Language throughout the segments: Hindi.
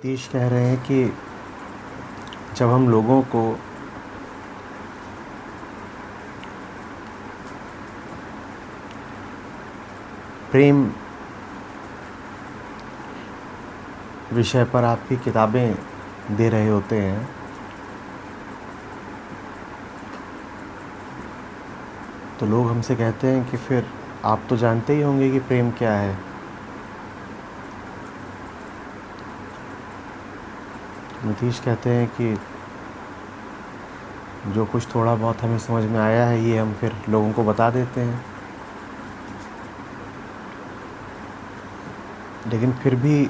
नीतीश कह रहे हैं कि जब हम लोगों को प्रेम विषय पर आपकी किताबें दे रहे होते हैं तो लोग हमसे कहते हैं कि फिर आप तो जानते ही होंगे कि प्रेम क्या है। नीतीश कहते हैं कि जो कुछ थोड़ा बहुत हमें समझ में आया है ये हम फिर लोगों को बता देते हैं, लेकिन फिर भी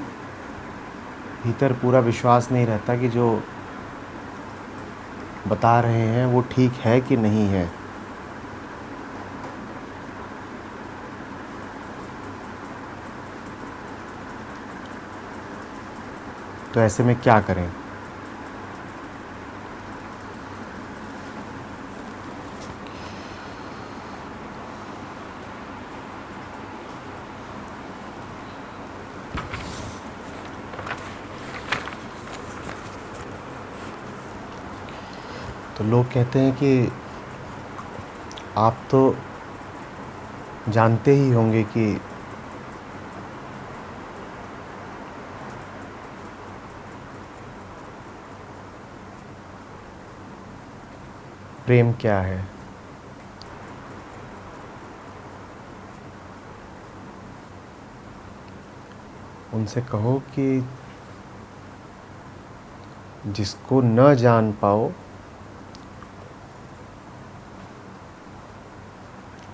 भीतर पूरा विश्वास नहीं रहता कि जो बता रहे हैं वो ठीक है कि नहीं है। तो ऐसे में क्या करें? तो लोग कहते हैं कि आप तो जानते ही होंगे कि प्रेम क्या है। उनसे कहो कि जिसको न जान पाओ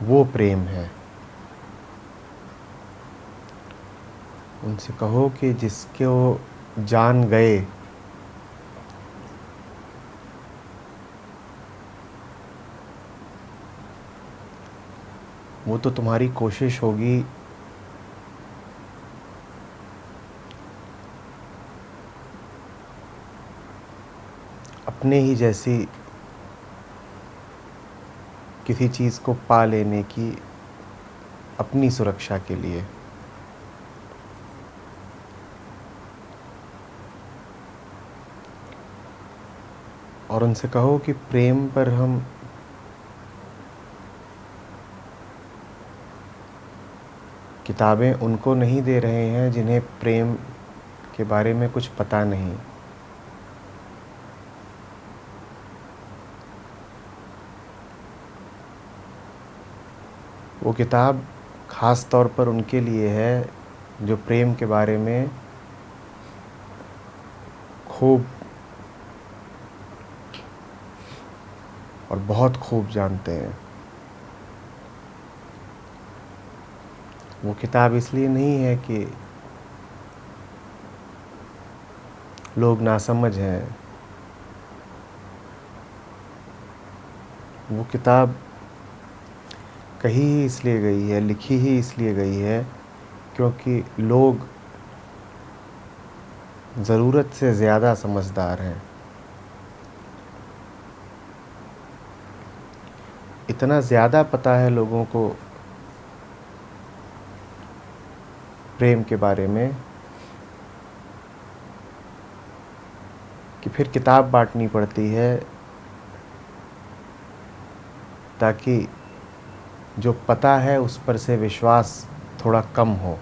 वो प्रेम है। उनसे कहो कि जिसके वो जान गए वो तो तुम्हारी कोशिश होगी अपने ही जैसी किसी चीज़ को पा लेने की, अपनी सुरक्षा के लिए। और उनसे कहो कि प्रेम पर हम किताबें उनको नहीं दे रहे हैं जिन्हें प्रेम के बारे में कुछ पता नहीं। वो किताब ख़ास तौर पर उनके लिए है जो प्रेम के बारे में खूब और बहुत खूब जानते हैं। वो किताब इसलिए नहीं है कि लोग नासमझ हैं। वो किताब कही ही इसलिए गई है, लिखी ही इसलिए गई है क्योंकि लोग ज़रूरत से ज़्यादा समझदार हैं। इतना ज़्यादा पता है लोगों को प्रेम के बारे में कि फिर किताब बांटनी पड़ती है ताकि जो पता है उस पर से विश्वास थोड़ा कम हो।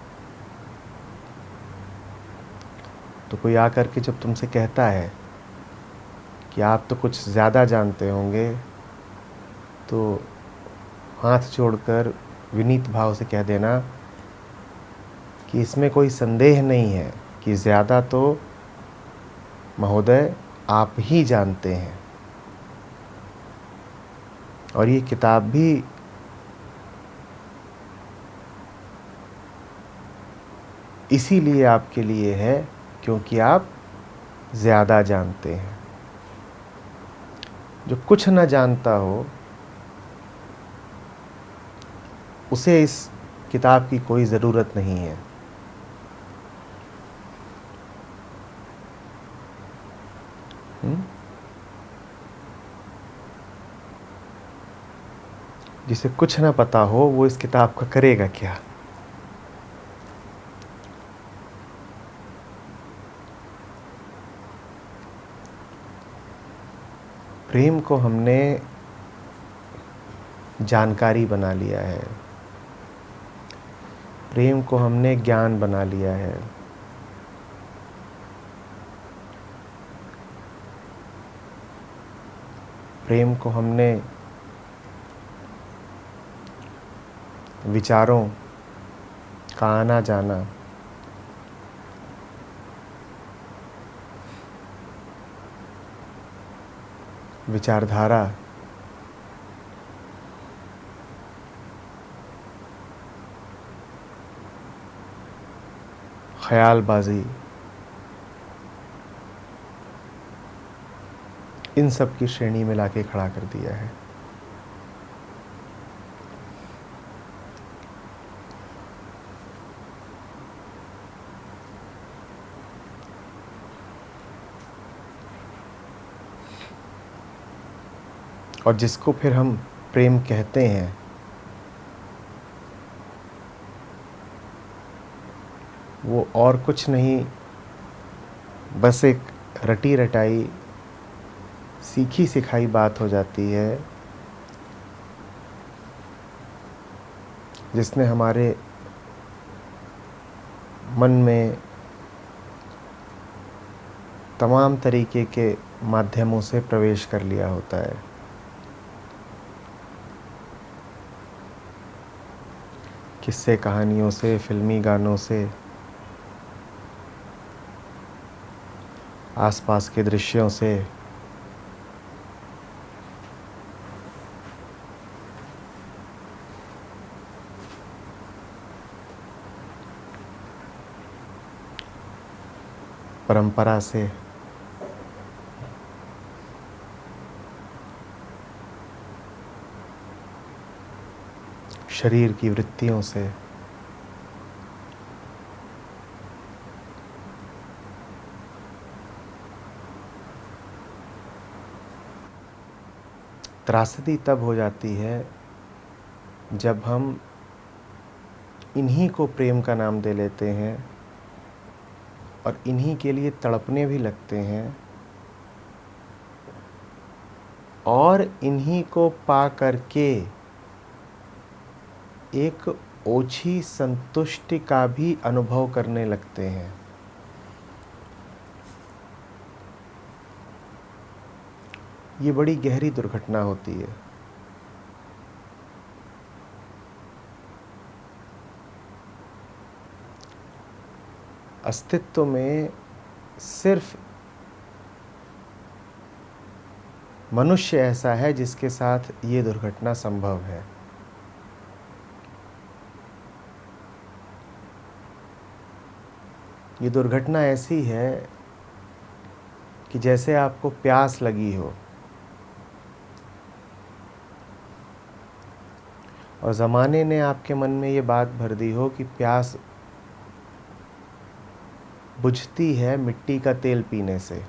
तो कोई आकर के जब तुमसे कहता है कि आप तो कुछ ज़्यादा जानते होंगे तो हाथ जोड़कर विनीत भाव से कह देना कि इसमें कोई संदेह नहीं है कि ज़्यादा तो महोदय आप ही जानते हैं। और ये किताब भी इसीलिए आपके लिए है क्योंकि आप ज़्यादा जानते हैं। जो कुछ न जानता हो उसे इस किताब की कोई ज़रूरत नहीं है। जिसे कुछ न पता हो वो इस किताब का करेगा क्या? प्रेम को हमने जानकारी बना लिया है, प्रेम को हमने ज्ञान बना लिया है। प्रेम को हमने विचारों का आना जाना, विचारधारा, ख्यालबाजी, इन सब की श्रेणी में लाके खड़ा कर दिया है। और जिसको फिर हम प्रेम कहते हैं, वो और कुछ नहीं, बस एक रटी रटाई सीखी सिखाई बात हो जाती है, जिसने हमारे मन में तमाम तरीके के माध्यमों से प्रवेश कर लिया होता है। किस्से कहानियों से, फिल्मी गानों से, आसपास के दृश्यों से, परंपरा से, शरीर की वृत्तियों से, त्रासदी तब हो जाती है जब हम इन्हीं को प्रेम का नाम दे लेते हैं और इन्हीं के लिए तड़पने भी लगते हैं और इन्हीं को पा करके एक ओछी संतुष्टि का भी अनुभव करने लगते हैं। ये बड़ी गहरी दुर्घटना होती है। अस्तित्व में सिर्फ मनुष्य ऐसा है जिसके साथ ये दुर्घटना संभव है। ये दुर्घटना ऐसी है कि जैसे आपको प्यास लगी हो और ज़माने ने आपके मन में ये बात भर दी हो कि प्यास बुझती है मिट्टी का तेल पीने से।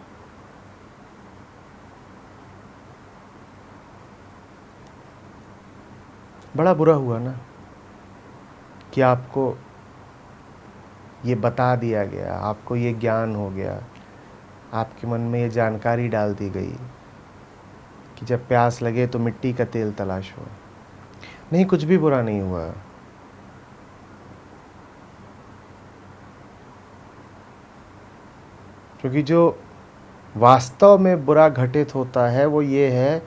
बड़ा बुरा हुआ ना कि आपको ये बता दिया गया, आपको ये ज्ञान हो गया, आपके मन में ये जानकारी डाल दी गई कि जब प्यास लगे तो मिट्टी का तेल तलाश हो। नहीं, कुछ भी बुरा नहीं हुआ। क्योंकि जो वास्तव में बुरा घटित होता है वो ये है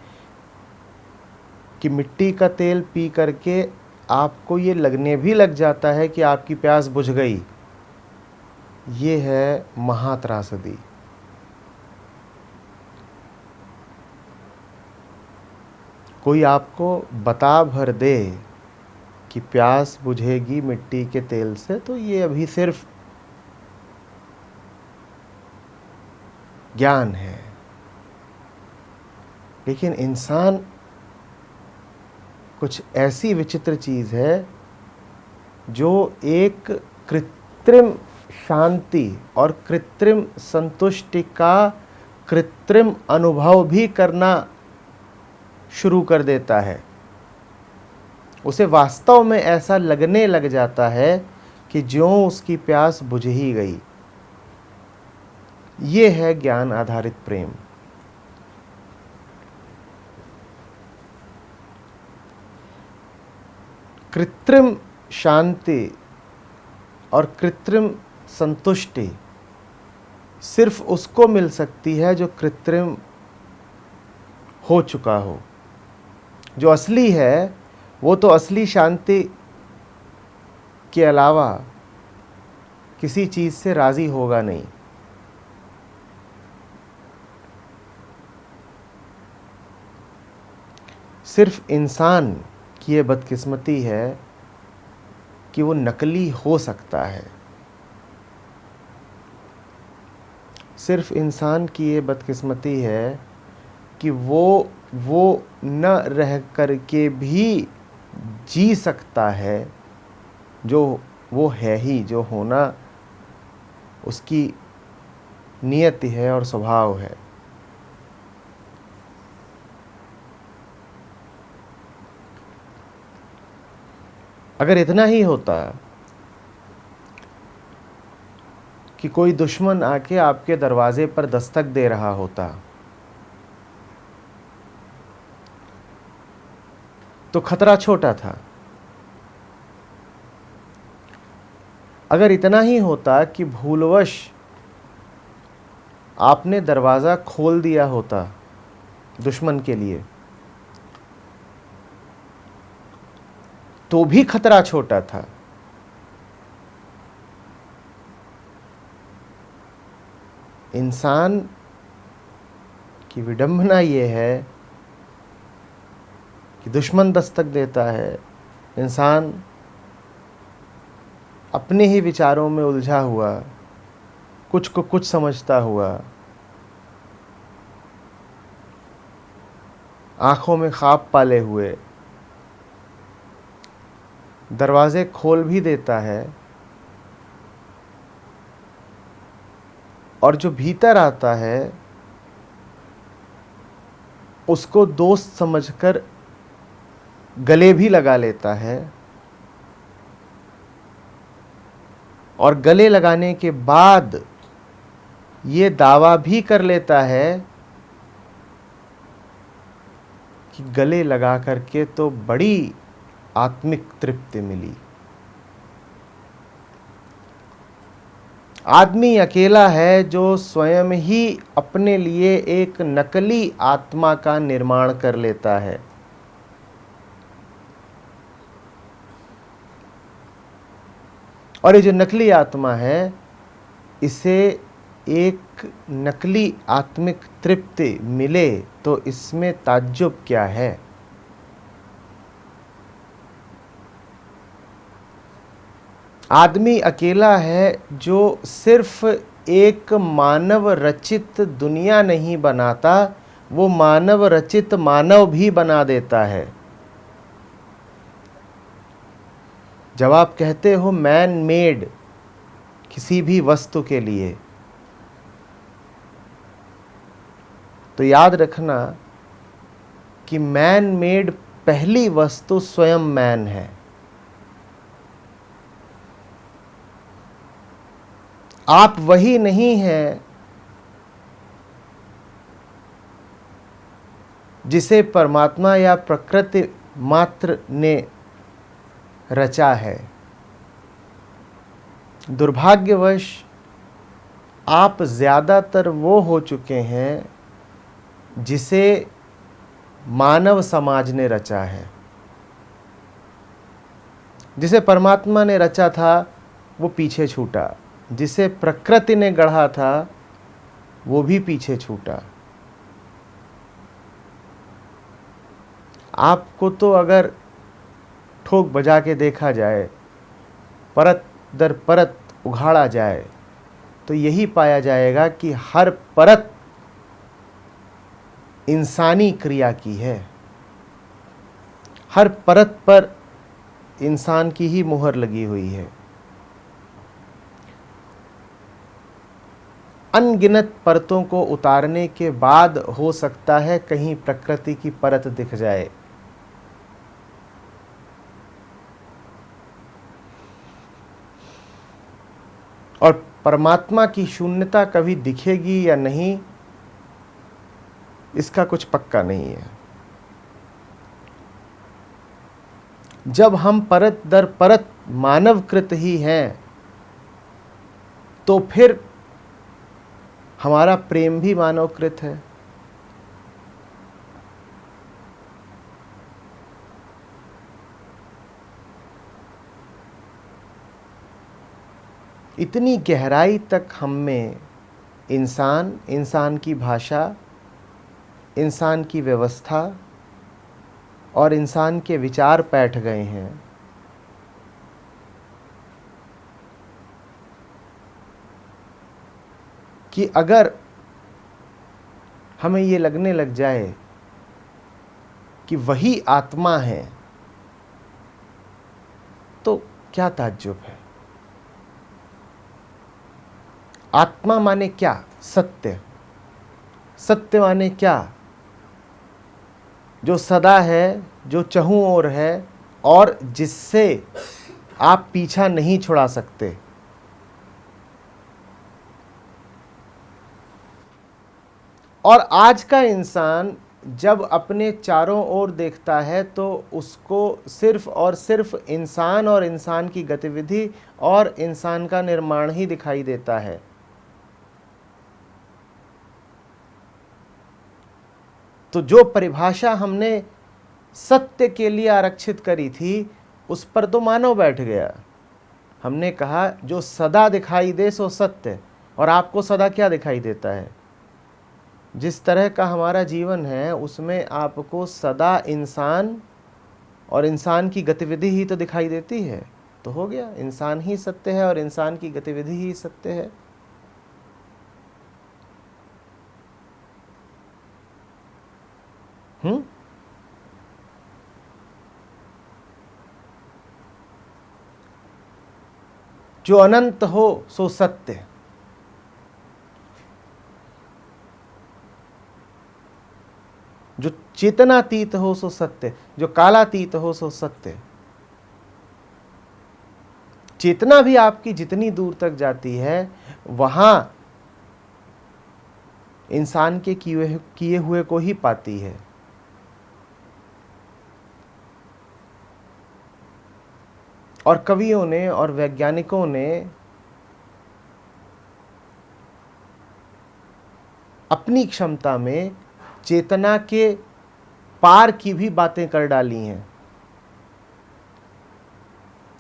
कि मिट्टी का तेल पी करके आपको ये लगने भी लग जाता है कि आपकी प्यास बुझ गई। ये है महात्रासदी। कोई आपको बता भर दे कि प्यास बुझेगी मिट्टी के तेल से, तो ये अभी सिर्फ ज्ञान है। लेकिन इंसान कुछ ऐसी विचित्र चीज़ है जो एक कृत्रिम शांति और कृत्रिम संतुष्टि का कृत्रिम अनुभव भी करना शुरू कर देता है। उसे वास्तव में ऐसा लगने लग जाता है कि ज्यों उसकी प्यास बुझ ही गई। ये है ज्ञान आधारित प्रेम। कृत्रिम शांति और कृत्रिम संतुष्टि सिर्फ उसको मिल सकती है जो कृत्रिम हो चुका हो। जो असली है वो तो असली शांति के अलावा किसी चीज़ से राज़ी होगा नहीं। सिर्फ इंसान की ये बदकिस्मती है कि वो नकली हो सकता है। सिर्फ इंसान की ये बदकिस्मती है कि वो न रह कर के भी जी सकता है जो वो है ही, जो होना उसकी नियति है और स्वभाव है। अगर इतना ही होता कि कोई दुश्मन आके आपके दरवाजे पर दस्तक दे रहा होता तो खतरा छोटा था। अगर इतना ही होता कि भूलवश आपने दरवाज़ा खोल दिया होता दुश्मन के लिए तो भी खतरा छोटा था। इंसान की विडंबना ये है कि दुश्मन दस्तक देता है, इंसान अपने ही विचारों में उलझा हुआ, कुछ को कुछ समझता हुआ, आंखों में ख्वाब पाले हुए दरवाजे खोल भी देता है, और जो भीतर आता है उसको दोस्त समझकर गले भी लगा लेता है, और गले लगाने के बाद ये दावा भी कर लेता है कि गले लगा करके तो बड़ी आत्मिक तृप्ति मिली। आदमी अकेला है जो स्वयं ही अपने लिए एक नकली आत्मा का निर्माण कर लेता है। और ये जो नकली आत्मा है, इसे एक नकली आत्मिक तृप्ति मिले तो इसमें ताज्जुब क्या है। आदमी अकेला है जो सिर्फ एक मानव रचित दुनिया नहीं बनाता, वो मानव रचित मानव भी बना देता है। जब आप कहते हो मैन मेड किसी भी वस्तु के लिए, तो याद रखना कि मैन मेड पहली वस्तु स्वयं मैन है। आप वही नहीं हैं जिसे परमात्मा या प्रकृति मात्र ने रचा है। दुर्भाग्यवश आप ज़्यादातर वो हो चुके हैं जिसे मानव समाज ने रचा है। जिसे परमात्मा ने रचा था वो पीछे छूटा, जिसे प्रकृति ने गढ़ा था वो भी पीछे छूटा। आपको तो अगर ठोक बजा के देखा जाए, परत दर परत उघाड़ा जाए, तो यही पाया जाएगा कि हर परत इंसानी क्रिया की है। हर परत पर इंसान की ही मुहर लगी हुई है। अनगिनत परतों को उतारने के बाद हो सकता है कहीं प्रकृति की परत दिख जाए। और परमात्मा की शून्यता कभी दिखेगी या नहीं, इसका कुछ पक्का नहीं है। जब हम परत दर परत मानवकृत ही हैं, तो फिर हमारा प्रेम भी मानवकृत है। इतनी गहराई तक हम में इंसान की भाषा, इंसान की व्यवस्था और इंसान के विचार बैठ गए हैं कि अगर हमें ये लगने लग जाए कि वही आत्मा है, तो क्या ताज्जुब है। आत्मा माने क्या? सत्य। सत्य माने क्या? जो सदा है, जो चहुं ओर है और जिससे आप पीछा नहीं छुड़ा सकते। और आज का इंसान जब अपने चारों ओर देखता है तो उसको सिर्फ और सिर्फ इंसान और इंसान की गतिविधि और इंसान का निर्माण ही दिखाई देता है। तो जो परिभाषा हमने सत्य के लिए आरक्षित करी थी, उस पर तो मानव बैठ गया। हमने कहा जो सदा दिखाई दे सो सत्य। और आपको सदा क्या दिखाई देता है? जिस तरह का हमारा जीवन है उसमें आपको सदा इंसान और इंसान की गतिविधि ही तो दिखाई देती है। तो हो गया, इंसान ही सत्य है और इंसान की गतिविधि ही सत्य है। जो अनंत हो सो सत्य। जो चेतनातीत हो सो सत्य। जो कालातीत हो सो सत्य। चेतना भी आपकी जितनी दूर तक जाती है वहां इंसान के किए हुए को ही पाती है। और कवियों ने और वैज्ञानिकों ने अपनी क्षमता में चेतना के पार की भी बातें कर डाली हैं।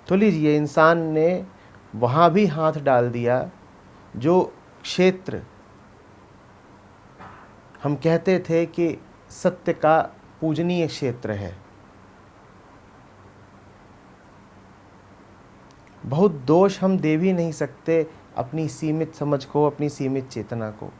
तो लीजिए, इंसान ने वहां भी हाथ डाल दिया जो क्षेत्र हम कहते थे कि सत्य का पूजनीय क्षेत्र है। बहुत दोष हम दे भी नहीं सकते अपनी सीमित समझ को, अपनी सीमित चेतना को।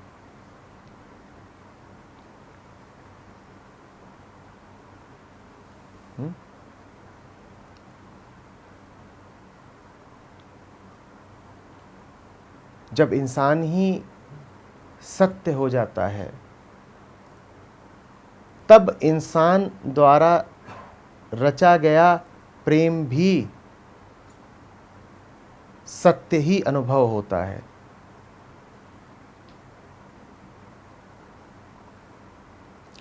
जब इंसान ही सत्य हो जाता है तब इंसान द्वारा रचा गया प्रेम भी सत्य ही अनुभव होता है।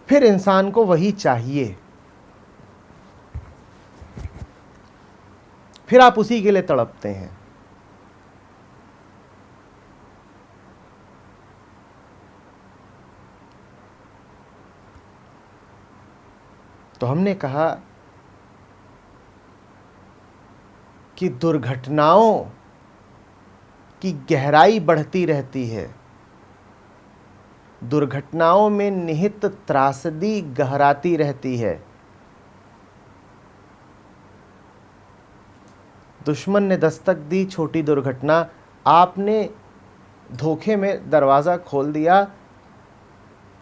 फिर इंसान को वही चाहिए, फिर आप उसी के लिए तड़पते हैं। तो हमने कहा कि दुर्घटनाओं की गहराई बढ़ती रहती है। दुर्घटनाओं में निहित त्रासदी गहराती रहती है। दुश्मन ने दस्तक दी, छोटी दुर्घटना। आपने धोखे में दरवाज़ा खोल दिया,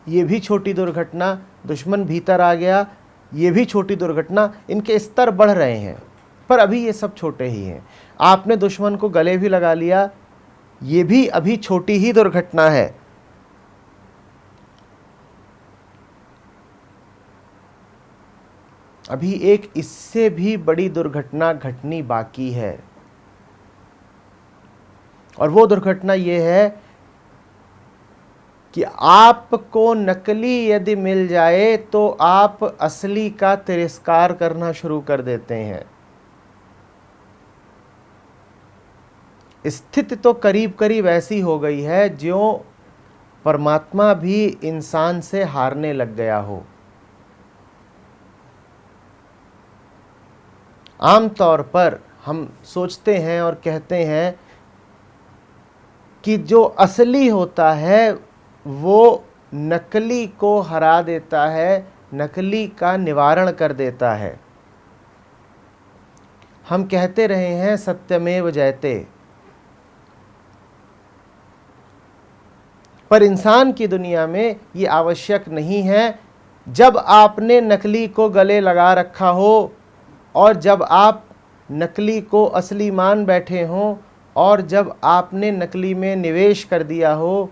ये भी छोटी दुर्घटना। दुश्मन भीतर आ गया, ये भी छोटी दुर्घटना। इनके स्तर बढ़ रहे हैं, पर अभी ये सब छोटे ही हैं। आपने दुश्मन को गले भी लगा लिया, ये भी अभी छोटी ही दुर्घटना है। अभी एक इससे भी बड़ी दुर्घटना घटनी बाकी है। और वो दुर्घटना ये है कि आपको नकली यदि मिल जाए तो आप असली का तिरस्कार करना शुरू कर देते हैं। स्थिति तो करीब करीब ऐसी हो गई है ज्यों परमात्मा भी इंसान से हारने लग गया हो। आमतौर पर हम सोचते हैं और कहते हैं कि जो असली होता है वो नकली को हरा देता है, नकली का निवारण कर देता है। हम कहते रहे हैं सत्यमेव जयते, पर इंसान की दुनिया में ये आवश्यक नहीं है। जब आपने नकली को गले लगा रखा हो और जब आप नकली को असली मान बैठे हों और जब आपने नकली में निवेश कर दिया हो,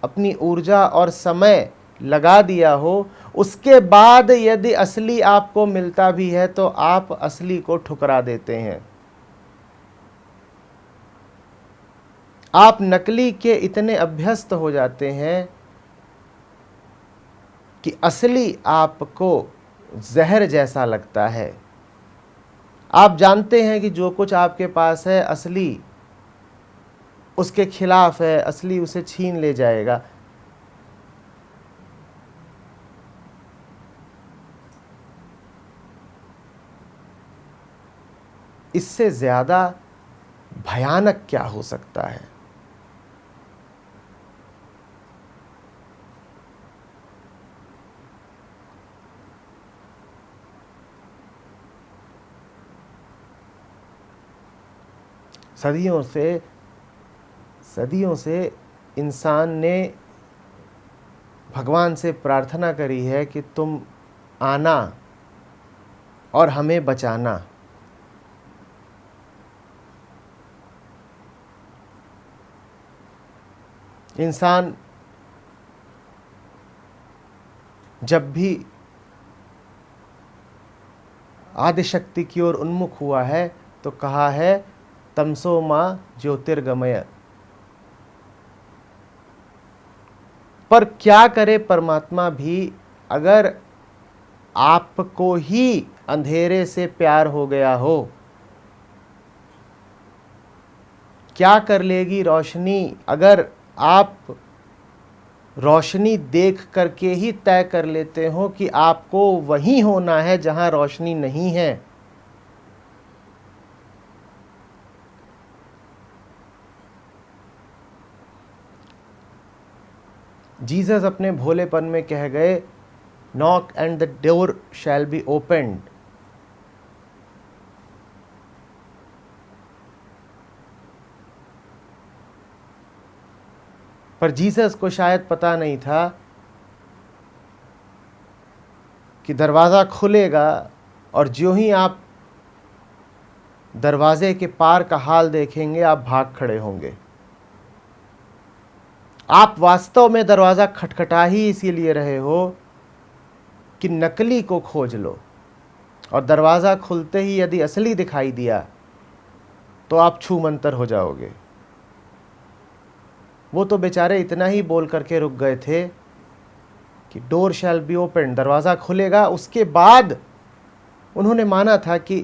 अपनी ऊर्जा और समय लगा दिया हो, उसके बाद यदि असली आपको मिलता भी है तो आप असली को ठुकरा देते हैं। आप नकली के इतने अभ्यस्त हो जाते हैं कि असली आपको जहर जैसा लगता है। आप जानते हैं कि जो कुछ आपके पास है असली उसके खिलाफ है, असली उसे छीन ले जाएगा। इससे ज्यादा भयानक क्या हो सकता है? सदियों से इंसान ने भगवान से प्रार्थना करी है कि तुम आना और हमें बचाना। इंसान जब भी आदिशक्ति की ओर उन्मुख हुआ है तो कहा है तमसो मां ज्योतिर्गमय। पर क्या करे परमात्मा भी, अगर आपको ही अंधेरे से प्यार हो गया हो, क्या कर लेगी रोशनी? अगर आप रोशनी देख करके ही तय कर लेते हो कि आपको वहीं होना है जहां रोशनी नहीं है, जीसस अपने भोलेपन में कह गए, knock and the door shall be opened. पर जीसस को शायद पता नहीं था कि दरवाज़ा खुलेगा और ज्यों ही आप दरवाजे के पार का हाल देखेंगे आप भाग खड़े होंगे। आप वास्तव में दरवाज़ा खटखटा ही इसीलिए रहे हो कि नकली को खोज लो, और दरवाज़ा खुलते ही यदि असली दिखाई दिया तो आप छूमंतर हो जाओगे। वो तो बेचारे इतना ही बोल करके रुक गए थे कि डोर शैल बी ओपन, दरवाज़ा खुलेगा। उसके बाद उन्होंने माना था कि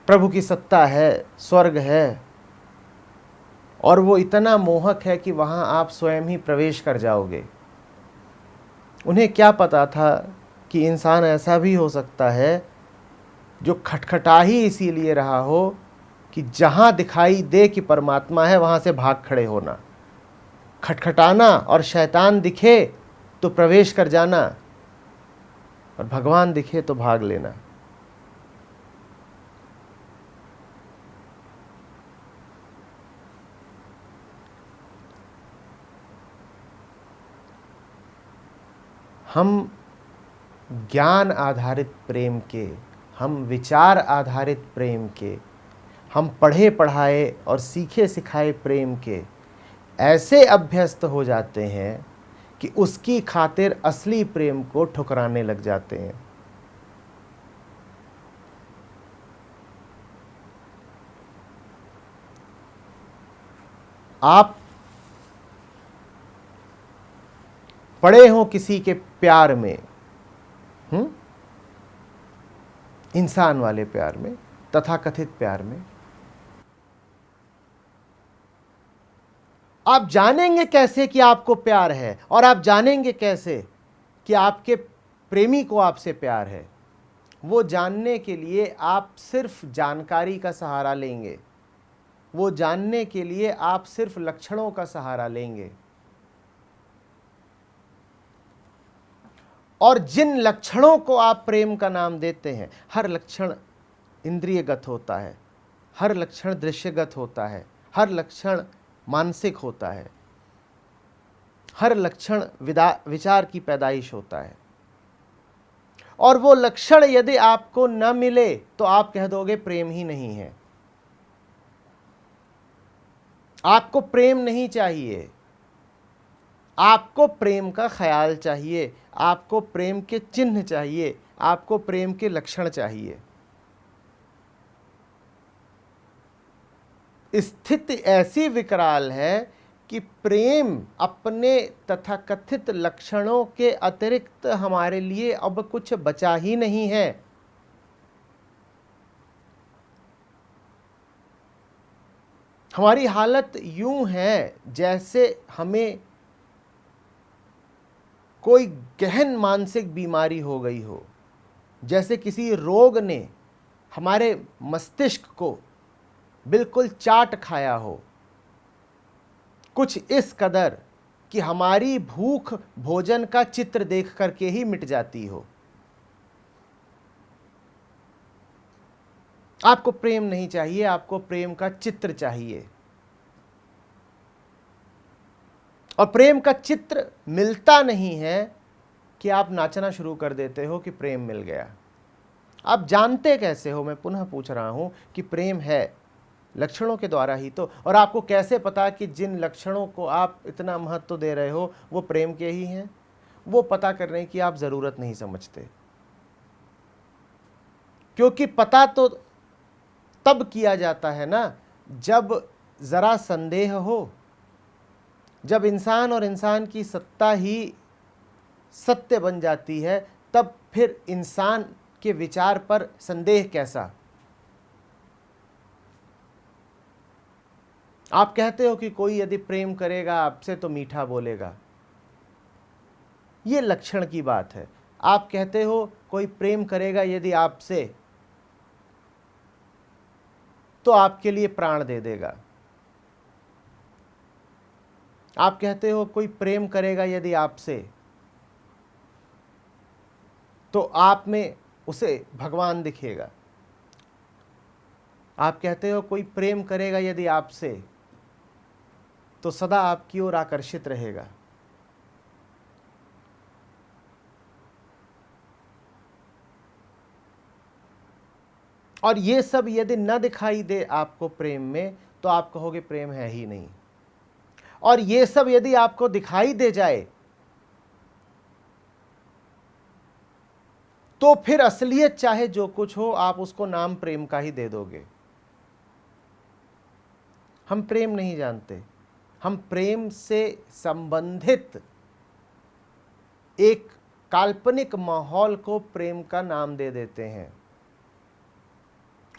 प्रभु की सत्ता है, स्वर्ग है, और वो इतना मोहक है कि वहाँ आप स्वयं ही प्रवेश कर जाओगे। उन्हें क्या पता था कि इंसान ऐसा भी हो सकता है जो खटखटा ही इसीलिए रहा हो कि जहाँ दिखाई दे कि परमात्मा है वहाँ से भाग खड़े होना, खटखटाना, और शैतान दिखे तो प्रवेश कर जाना और भगवान दिखे तो भाग लेना। हम ज्ञान आधारित प्रेम के, हम विचार आधारित प्रेम के, हम पढ़े पढ़ाए और सीखे सिखाए प्रेम के ऐसे अभ्यस्त हो जाते हैं कि उसकी खातिर असली प्रेम को ठुकराने लग जाते हैं। आप पड़े हों किसी के प्यार में, इंसान वाले प्यार में, तथाकथित प्यार में, आप जानेंगे कैसे कि आपको प्यार है, और आप जानेंगे कैसे कि आपके प्रेमी को आपसे प्यार है? वो जानने के लिए आप सिर्फ जानकारी का सहारा लेंगे, वो जानने के लिए आप सिर्फ लक्षणों का सहारा लेंगे। और जिन लक्षणों को आप प्रेम का नाम देते हैं, हर लक्षण इंद्रियगत होता है, हर लक्षण दृश्यगत होता है, हर लक्षण मानसिक होता है, हर लक्षण विचार की पैदाइश होता है। और वो लक्षण यदि आपको न मिले तो आप कह दोगे प्रेम ही नहीं है। आपको प्रेम नहीं चाहिए, आपको प्रेम का ख्याल चाहिए, आपको प्रेम के चिन्ह चाहिए, आपको प्रेम के लक्षण चाहिए। स्थिति ऐसी विकराल है कि प्रेम अपने तथाकथित लक्षणों के अतिरिक्त हमारे लिए अब कुछ बचा ही नहीं है। हमारी हालत यूं है जैसे हमें कोई गहन मानसिक बीमारी हो गई हो, जैसे किसी रोग ने हमारे मस्तिष्क को बिल्कुल चाट खाया हो, कुछ इस कदर कि हमारी भूख भोजन का चित्र देख करके ही मिट जाती हो। आपको प्रेम नहीं चाहिए, आपको प्रेम का चित्र चाहिए। और प्रेम का चित्र मिलता नहीं है कि आप नाचना शुरू कर देते हो कि प्रेम मिल गया। आप जानते कैसे हो, मैं पुनः पूछ रहा हूं, कि प्रेम है? लक्षणों के द्वारा ही तो। और आपको कैसे पता कि जिन लक्षणों को आप इतना महत्व दे रहे हो वो प्रेम के ही हैं? वो पता करने की आप जरूरत नहीं समझते, क्योंकि पता तो तब किया जाता है ना जब जरा संदेह हो, जब इंसान और इंसान की सत्ता ही सत्य बन जाती है, तब फिर इंसान के विचार पर संदेह कैसा? आप कहते हो कि कोई यदि प्रेम करेगा आपसे तो मीठा बोलेगा, ये लक्षण की बात है। आप कहते हो कोई प्रेम करेगा यदि आपसे तो आपके लिए प्राण दे देगा। आप कहते हो कोई प्रेम करेगा यदि आपसे तो आप में उसे भगवान दिखेगा। आप कहते हो कोई प्रेम करेगा यदि आपसे तो सदा आपकी ओर आकर्षित रहेगा। और ये सब यदि न दिखाई दे आपको प्रेम में तो आप कहोगे प्रेम है ही नहीं। और ये सब यदि आपको दिखाई दे जाए तो फिर असलियत चाहे जो कुछ हो आप उसको नाम प्रेम का ही दे दोगे। हम प्रेम नहीं जानते, हम प्रेम से संबंधित एक काल्पनिक माहौल को प्रेम का नाम दे देते हैं।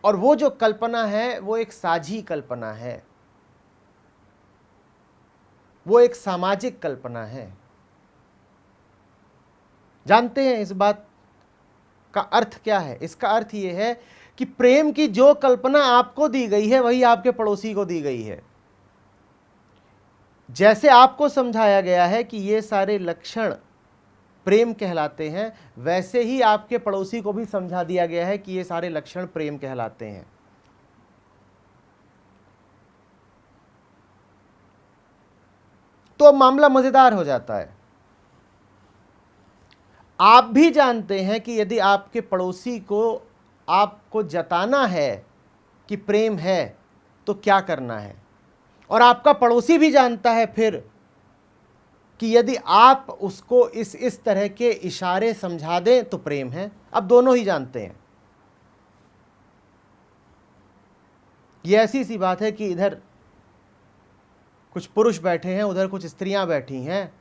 और वो जो कल्पना है वो एक साझी कल्पना है, वो एक सामाजिक कल्पना है। जानते हैं इस बात का अर्थ क्या है? इसका अर्थ ये है कि प्रेम की जो कल्पना आपको दी गई है वही आपके पड़ोसी को दी गई है। जैसे आपको समझाया गया है कि ये सारे लक्षण प्रेम कहलाते हैं, वैसे ही आपके पड़ोसी को भी समझा दिया गया है कि ये सारे लक्षण प्रेम कहलाते हैं। तो मामला मजेदार हो जाता है। आप भी जानते हैं कि यदि आपके पड़ोसी को आपको जताना है कि प्रेम है तो क्या करना है, और आपका पड़ोसी भी जानता है फिर कि यदि आप उसको इस तरह के इशारे समझा दें तो प्रेम है। अब दोनों ही जानते हैं। ये ऐसी सी बात है कि इधर कुछ पुरुष बैठे हैं, उधर कुछ स्त्रियां बैठी हैं,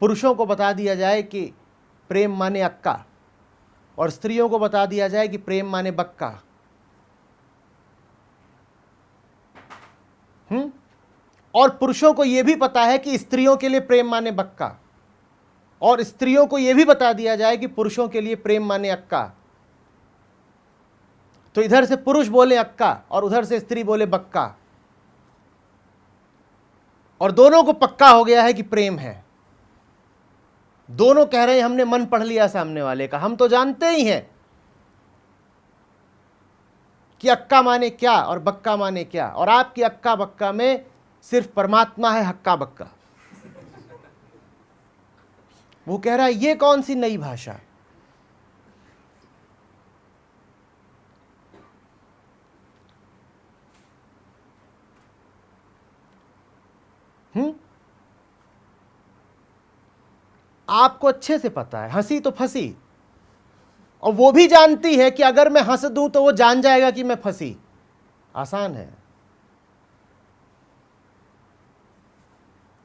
पुरुषों को बता दिया जाए कि प्रेम माने अक्का, और स्त्रियों को बता दिया जाए कि प्रेम माने बक्का। और पुरुषों को यह भी पता है कि स्त्रियों के लिए प्रेम माने बक्का, और स्त्रियों को यह भी बता दिया जाए कि पुरुषों के लिए प्रेम माने अक्का। तो इधर से पुरुष बोले अक्का और उधर से स्त्री बोले बक्का, और दोनों को पक्का हो गया है कि प्रेम है। दोनों कह रहे हैं हमने मन पढ़ लिया सामने वाले का, हम तो जानते ही हैं कि अक्का माने क्या और बक्का माने क्या, और आपकी अक्का बक्का में सिर्फ परमात्मा है, हक्का बक्का। वो कह रहा है ये कौन सी नई भाषा। आपको अच्छे से पता है हंसी तो फंसी, और वो भी जानती है कि अगर मैं हंस दूं तो वो जान जाएगा कि मैं फंसी। आसान है।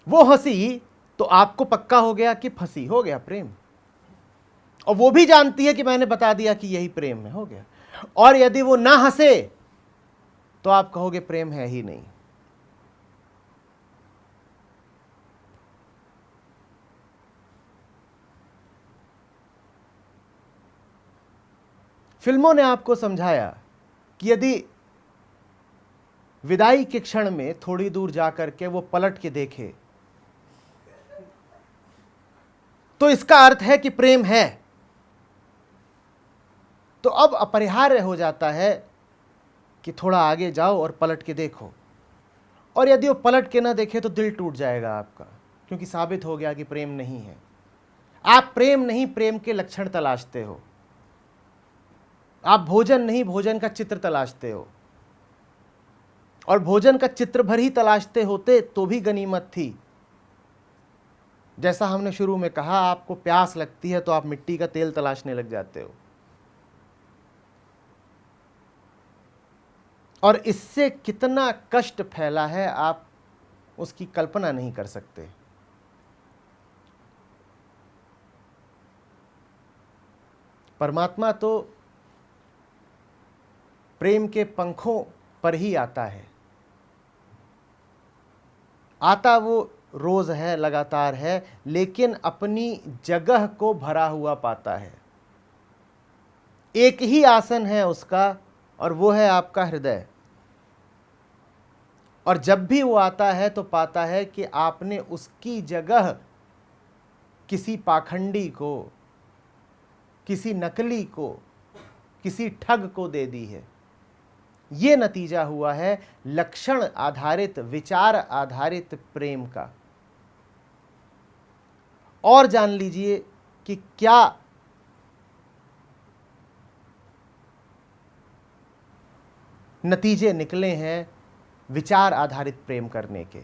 वो हंसी तो आपको पक्का हो गया कि फंसी, हो गया प्रेम। और वो भी जानती है कि मैंने बता दिया कि यही प्रेम है, हो गया। और यदि वो ना हंसे तो आप कहोगे प्रेम है ही नहीं। फिल्मों ने आपको समझाया कि यदि विदाई के क्षण में थोड़ी दूर जाकर के वो पलट के देखे तो इसका अर्थ है कि प्रेम है। तो अब अपरिहार्य हो जाता है कि थोड़ा आगे जाओ और पलट के देखो, और यदि वो पलट के ना देखे तो दिल टूट जाएगा आपका, क्योंकि साबित हो गया कि प्रेम नहीं है। आप प्रेम नहीं, प्रेम के लक्षण तलाशते हो। आप भोजन नहीं, भोजन का चित्र तलाशते हो, और भोजन का चित्र भर ही तलाशते होते तो भी गनीमत थी। जैसा हमने शुरू में कहा, आपको प्यास लगती है तो आप मिट्टी का तेल तलाशने लग जाते हो, और इससे कितना कष्ट फैला है आप उसकी कल्पना नहीं कर सकते। परमात्मा तो प्रेम के पंखों पर ही आता है। आता वो रोज है, लगातार है, लेकिन अपनी जगह को भरा हुआ पाता है। एक ही आसन है उसका, और वो है आपका हृदय। और जब भी वो आता है तो पाता है कि आपने उसकी जगह किसी पाखंडी को, किसी नकली को, किसी ठग को दे दी है। ये नतीजा हुआ है लक्षण आधारित, विचार आधारित प्रेम का। और जान लीजिए कि क्या नतीजे निकले हैं विचार आधारित प्रेम करने के।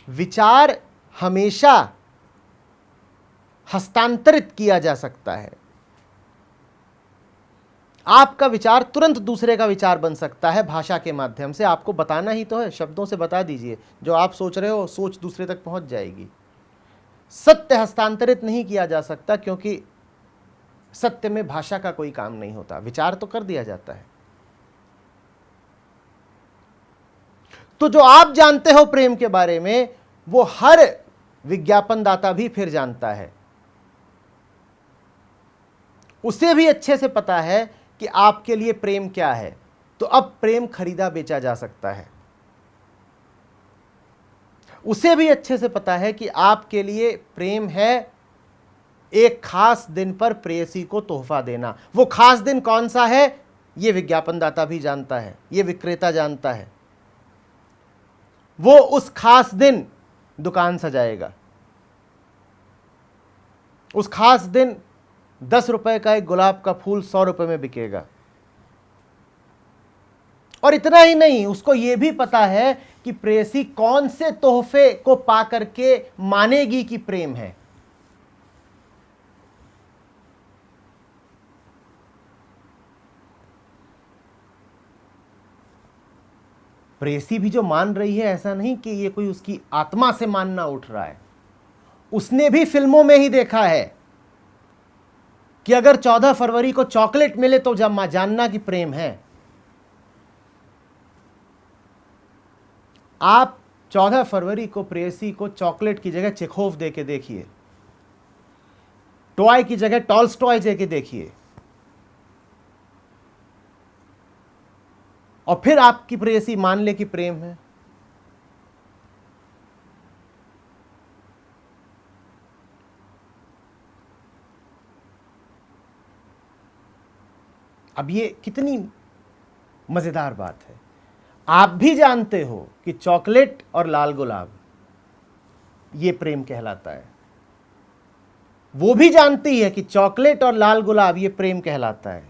विचार हमेशा हस्तांतरित किया जा सकता है। आपका विचार तुरंत दूसरे का विचार बन सकता है भाषा के माध्यम से। आपको बताना ही तो है, शब्दों से बता दीजिए, जो आप सोच रहे हो सोच दूसरे तक पहुंच जाएगी। सत्य हस्तांतरित नहीं किया जा सकता, क्योंकि सत्य में भाषा का कोई काम नहीं होता, विचार तो कर दिया जाता है। तो जो आप जानते हो प्रेम के बारे में, वो हर विज्ञापनदाता भी फिर जानता है। उसे भी अच्छे से पता है कि आपके लिए प्रेम क्या है। तो अब प्रेम खरीदा बेचा जा सकता है। उसे भी अच्छे से पता है कि आपके लिए प्रेम है एक खास दिन पर प्रेयसी को तोहफा देना। वो खास दिन कौन सा है, ये विज्ञापनदाता भी जानता है, ये विक्रेता जानता है। वो उस खास दिन दुकान सजाएगा। उस खास दिन 10 रुपए का एक गुलाब का फूल 100 रुपए में बिकेगा। और इतना ही नहीं, उसको यह भी पता है कि प्रेयसी कौन से तोहफे को पा करके मानेगी कि प्रेम है। प्रेयसी भी जो मान रही है, ऐसा नहीं कि ये कोई उसकी आत्मा से मानना उठ रहा है, उसने भी फिल्मों में ही देखा है कि अगर 14 फरवरी को चॉकलेट मिले तो जब जानना कि प्रेम है। आप 14 फरवरी को प्रेयसी को चॉकलेट की जगह चेखोव दे के देखिए, टॉय की जगह टॉल्स्टॉय दे के देखिए, और फिर आपकी प्रेयसी मान ले कि प्रेम है। अब ये कितनी मजेदार बात है। आप भी जानते हो कि चॉकलेट और लाल गुलाब ये प्रेम कहलाता है, वो भी जानती है कि चॉकलेट और लाल गुलाब ये प्रेम कहलाता है,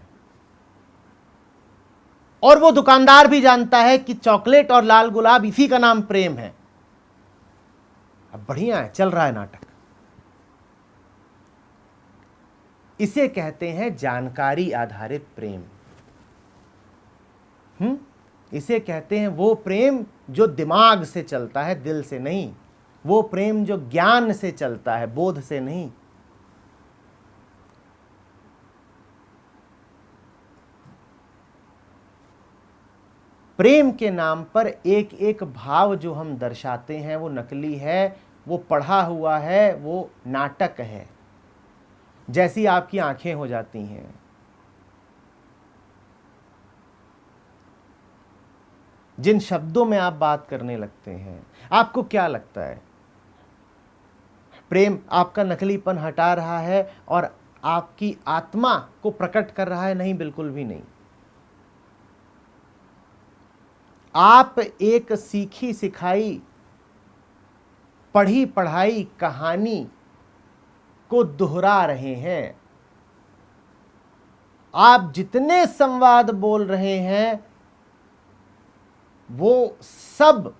और वो दुकानदार भी जानता है कि चॉकलेट और लाल गुलाब इसी का नाम प्रेम है। अब बढ़िया है, चल रहा है नाटक। इसे कहते हैं जानकारी आधारित प्रेम। इसे कहते हैं वो प्रेम जो दिमाग से चलता है, दिल से नहीं। वो प्रेम जो ज्ञान से चलता है, बोध से नहीं। प्रेम के नाम पर एक एक भाव जो हम दर्शाते हैं वो नकली है, वो पढ़ा हुआ है, वो नाटक है। जैसी आपकी आंखें हो जाती हैं, जिन शब्दों में आप बात करने लगते हैं, आपको क्या लगता है प्रेम आपका नकलीपन हटा रहा है और आपकी आत्मा को प्रकट कर रहा है? नहीं, बिल्कुल भी नहीं। आप एक सीखी सिखाई पढ़ी पढ़ाई कहानी को दोहरा रहे हैं। आप जितने संवाद बोल रहे हैं वो सब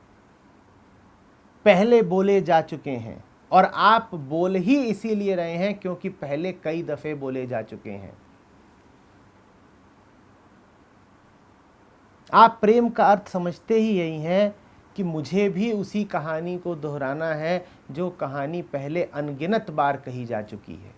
पहले बोले जा चुके हैं, और आप बोल ही इसीलिए रहे हैं क्योंकि पहले कई दफे बोले जा चुके हैं। आप प्रेम का अर्थ समझते ही यही है कि मुझे भी उसी कहानी को दोहराना है जो कहानी पहले अनगिनत बार कही जा चुकी है।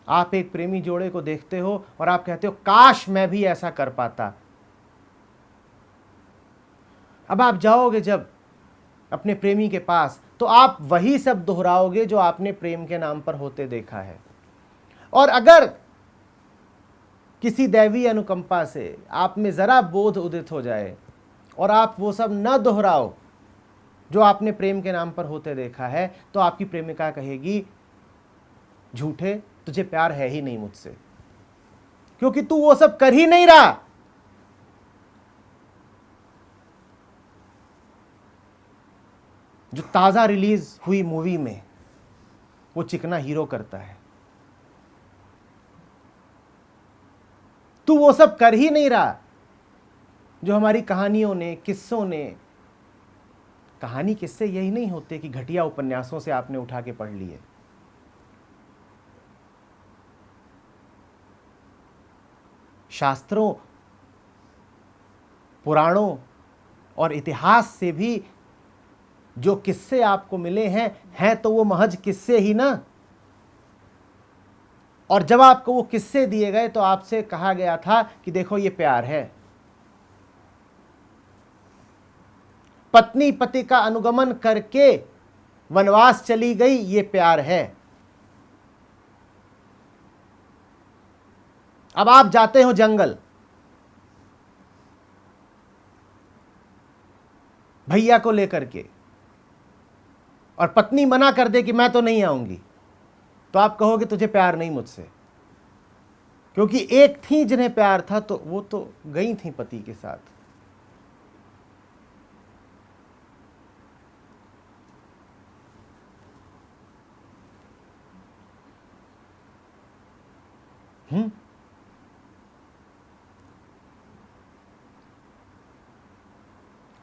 आप एक प्रेमी जोड़े को देखते हो और आप कहते हो काश मैं भी ऐसा कर पाता। अब आप जाओगे जब अपने प्रेमी के पास, तो आप वही सब दोहराओगे जो आपने प्रेम के नाम पर होते देखा है। और अगर किसी दैवीय अनुकंपा से आप में जरा बोध उदित हो जाए और आप वो सब न दोहराओ जो आपने प्रेम के नाम पर होते देखा है, तो आपकी प्रेमिका कहेगी झूठे, तुझे प्यार है ही नहीं मुझसे, क्योंकि तू वो सब कर ही नहीं रहा। जो ताजा रिलीज हुई मूवी में वो चिकना हीरो करता है, तू वो सब कर ही नहीं रहा जो हमारी कहानियों ने, किस्सों ने। कहानी किस्से यही नहीं होते कि घटिया उपन्यासों से आपने उठा के पढ़ लिए। शास्त्रों, पुराणों और इतिहास से भी जो किस्से आपको मिले हैं तो वो महज किस्से ही ना। और जब आपको वो किस्से दिए गए तो आपसे कहा गया था कि देखो ये प्यार है। पत्नी पति का अनुगमन करके वनवास चली गई, ये प्यार है। अब आप जाते हो जंगल, भैया को लेकर के, और पत्नी मना कर दे कि मैं तो नहीं आऊंगी, तो आप कहोगे तुझे प्यार नहीं मुझसे, क्योंकि एक थी जिन्हें प्यार था तो वो तो गई थी पति के साथ।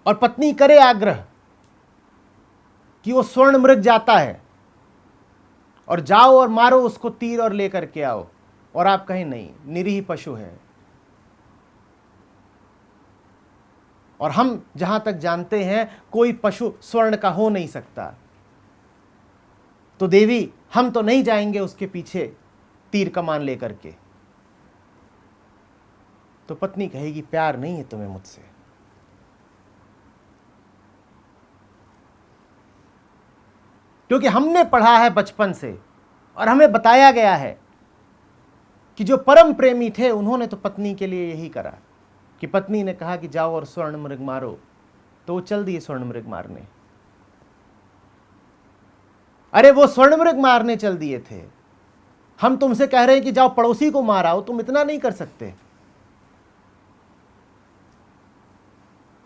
और पत्नी करे आग्रह कि वो स्वर्ण मृग जाता है और जाओ और मारो उसको तीर और लेकर के आओ, और आप कहें नहीं, निरीह पशु है। और हम जहां तक जानते हैं कोई पशु स्वर्ण का हो नहीं सकता। तो देवी, हम तो नहीं जाएंगे उसके पीछे तीर कमान लेकर के। तो पत्नी कहेगी, प्यार नहीं है तुम्हें मुझसे। क्योंकि हमने पढ़ा है बचपन से और हमें बताया गया है कि जो परम प्रेमी थे उन्होंने तो पत्नी के लिए यही करा कि पत्नी ने कहा कि जाओ और स्वर्ण मृग मारो, तो वो चल दिए स्वर्ण मृग मारने। अरे वो स्वर्ण मृग मारने चल दिए थे, हम तुमसे कह रहे हैं कि जाओ पड़ोसी को मार आओ, तुम इतना नहीं कर सकते।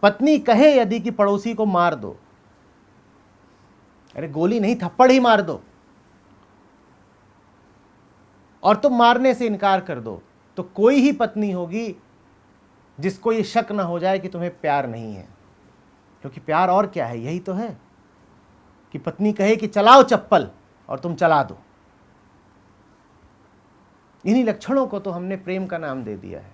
पत्नी कहे यदि कि पड़ोसी को मार दो, अरे गोली नहीं थप्पड़ ही मार दो, और तुम मारने से इनकार कर दो, तो कोई ही पत्नी होगी जिसको ये शक ना हो जाए कि तुम्हें प्यार नहीं है। क्योंकि प्यार और क्या है, यही तो है कि पत्नी कहे कि चलाओ चप्पल और तुम चला दो। इन्हीं लक्षणों को तो हमने प्रेम का नाम दे दिया है।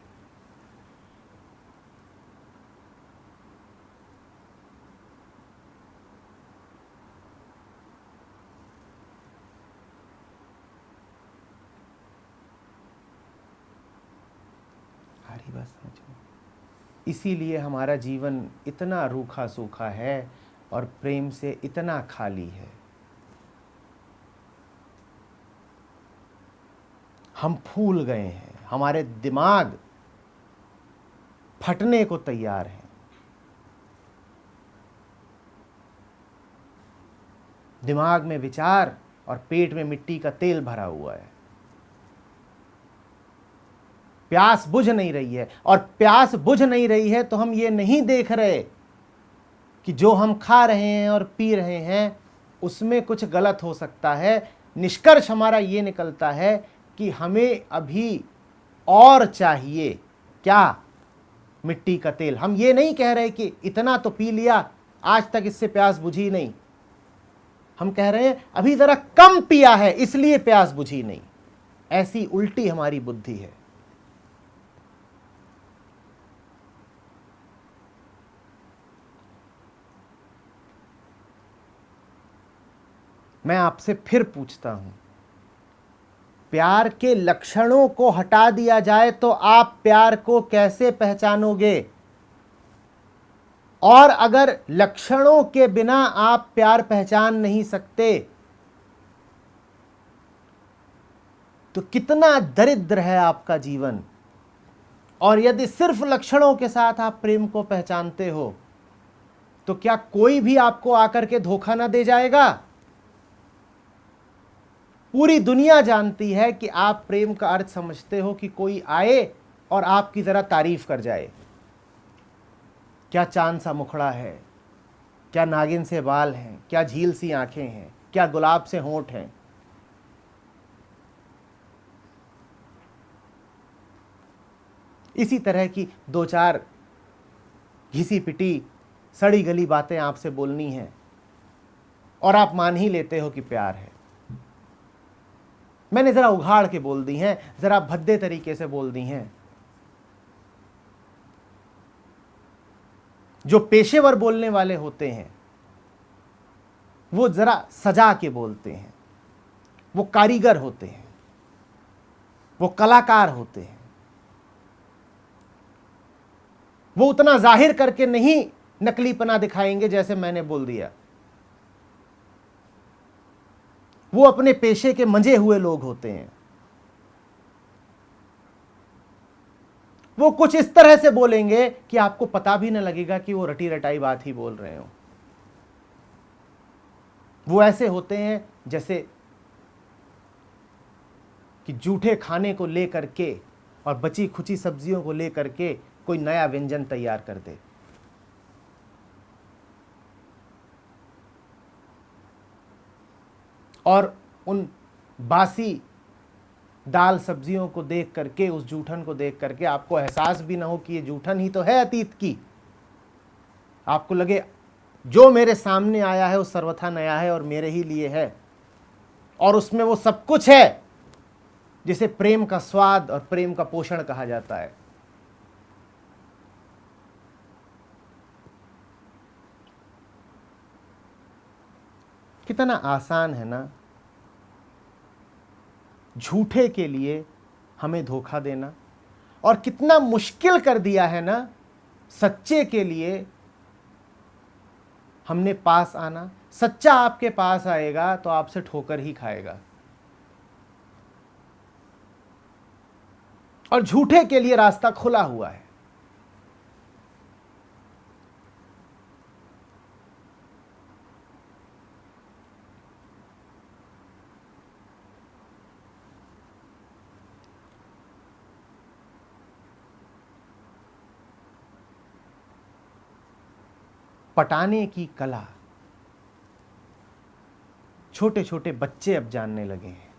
सारी बात समझ में। इसीलिए हमारा जीवन इतना रूखा सूखा है और प्रेम से इतना खाली है। हम फूल गए हैं, हमारे दिमाग फटने को तैयार हैं। दिमाग में विचार और पेट में मिट्टी का तेल भरा हुआ है। प्यास बुझ नहीं रही है, और प्यास बुझ नहीं रही है तो हम ये नहीं देख रहे कि जो हम खा रहे हैं और पी रहे हैं उसमें कुछ गलत हो सकता है। निष्कर्ष हमारा ये निकलता है कि हमें अभी और चाहिए क्या, मिट्टी का तेल। हम ये नहीं कह रहे कि इतना तो पी लिया, आज तक इससे प्यास बुझी नहीं। हम कह रहे हैं अभी जरा कम पिया है इसलिए प्यास बुझी नहीं। ऐसी उल्टी हमारी बुद्धि है। मैं आपसे फिर पूछता हूं, प्यार के लक्षणों को हटा दिया जाए तो आप प्यार को कैसे पहचानोगे? और अगर लक्षणों के बिना आप प्यार पहचान नहीं सकते तो कितना दरिद्र है आपका जीवन। और यदि सिर्फ लक्षणों के साथ आप प्रेम को पहचानते हो तो क्या कोई भी आपको आकर के धोखा ना दे जाएगा? पूरी दुनिया जानती है कि आप प्रेम का अर्थ समझते हो कि कोई आए और आपकी जरा तारीफ कर जाए। क्या चांद सा मुखड़ा है, क्या नागिन से बाल हैं, क्या झील सी आंखें हैं, क्या गुलाब से होंठ हैं। इसी तरह की दो चार घिसी पिटी सड़ी गली बातें आपसे बोलनी हैं और आप मान ही लेते हो कि प्यार है। मैंने जरा उघाड़ के बोल दी हैं, जरा भद्दे तरीके से बोल दी हैं। जो पेशेवर बोलने वाले होते हैं वो जरा सजा के बोलते हैं, वो कारीगर होते हैं, वो कलाकार होते हैं। वो उतना जाहिर करके नहीं नकलीपना दिखाएंगे जैसे मैंने बोल दिया। वो अपने पेशे के मंजे हुए लोग होते हैं। वो कुछ इस तरह से बोलेंगे कि आपको पता भी न लगेगा कि वो रटी रटाई बात ही बोल रहे हो। वो ऐसे होते हैं जैसे कि जूठे खाने को लेकर के और बची खुची सब्जियों को लेकर के कोई नया व्यंजन तैयार कर दे। और उन बासी दाल सब्जियों को देख करके, उस जूठन को देख करके आपको एहसास भी ना हो कि ये जूठन ही तो है अतीत की। आपको लगे जो मेरे सामने आया है वो सर्वथा नया है और मेरे ही लिए है, और उसमें वो सब कुछ है जिसे प्रेम का स्वाद और प्रेम का पोषण कहा जाता है। कितना आसान है ना झूठे के लिए हमें धोखा देना, और कितना मुश्किल कर दिया है ना सच्चे के लिए हमने पास आना। सच्चा आपके पास आएगा तो आपसे ठोकर ही खाएगा, और झूठे के लिए रास्ता खुला हुआ है। पटाने की कला छोटे छोटे बच्चे अब जानने लगे हैं,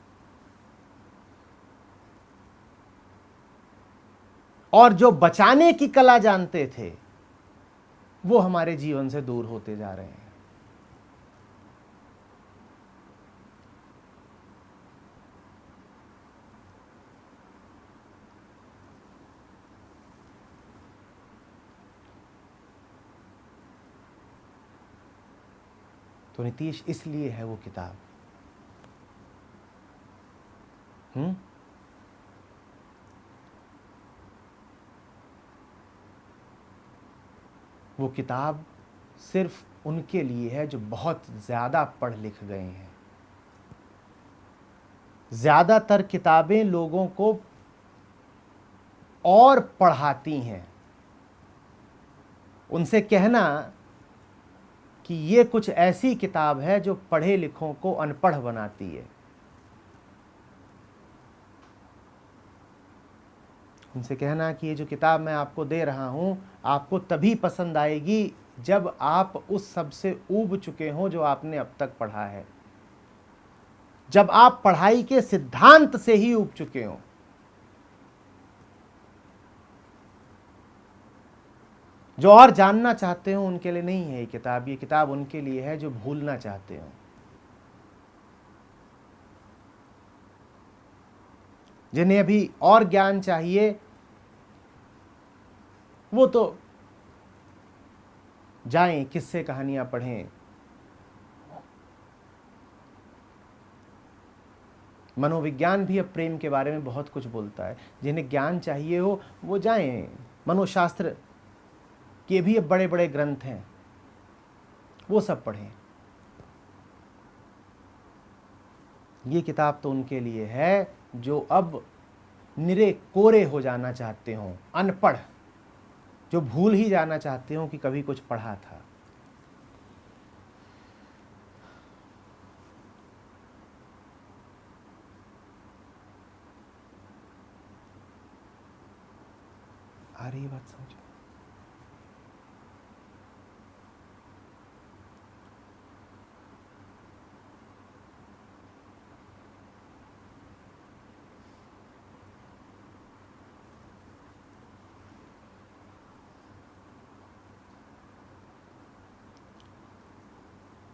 और जो बचाने की कला जानते थे वो हमारे जीवन से दूर होते जा रहे हैं। तो नीतीश, इसलिए है वो किताब। वो किताब सिर्फ उनके लिए है जो बहुत ज्यादा पढ़ लिख गए हैं। ज्यादातर किताबें लोगों को और पढ़ाती हैं। उनसे कहना कि ये कुछ ऐसी किताब है जो पढ़े लिखों को अनपढ़ बनाती है, उनसे कहना कि ये जो किताब मैं आपको दे रहा हूं आपको तभी पसंद आएगी जब आप उस सब से ऊब चुके हो जो आपने अब तक पढ़ा है, जब आप पढ़ाई के सिद्धांत से ही ऊब चुके हो। जो और जानना चाहते हो उनके लिए नहीं है ये किताब। ये किताब उनके लिए है जो भूलना चाहते हो, जिन्हें अभी और ज्ञान चाहिए वो तो जाएं किस्से कहानियां पढ़ें, मनोविज्ञान भी अब प्रेम के बारे में बहुत कुछ बोलता है। जिन्हें ज्ञान चाहिए हो वो जाएं, मनोशास्त्र के भी अब बड़े बड़े ग्रंथ हैं, वो सब पढ़ें। ये किताब तो उनके लिए है जो अब निरे कोरे हो जाना चाहते हो, अनपढ़, जो भूल ही जाना चाहते हो कि कभी कुछ पढ़ा था। आ रही बात समझ?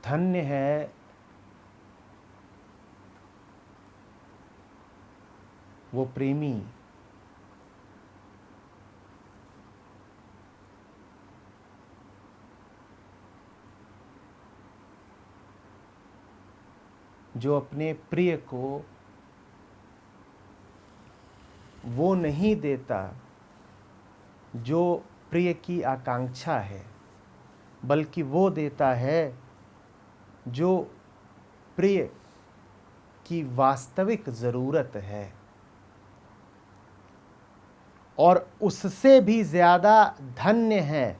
धन्य है वो प्रेमी जो अपने प्रिय को वो नहीं देता जो प्रिय की आकांक्षा है, बल्कि वो देता है जो प्रिय की वास्तविक ज़रूरत है। और उससे भी ज़्यादा धन्य है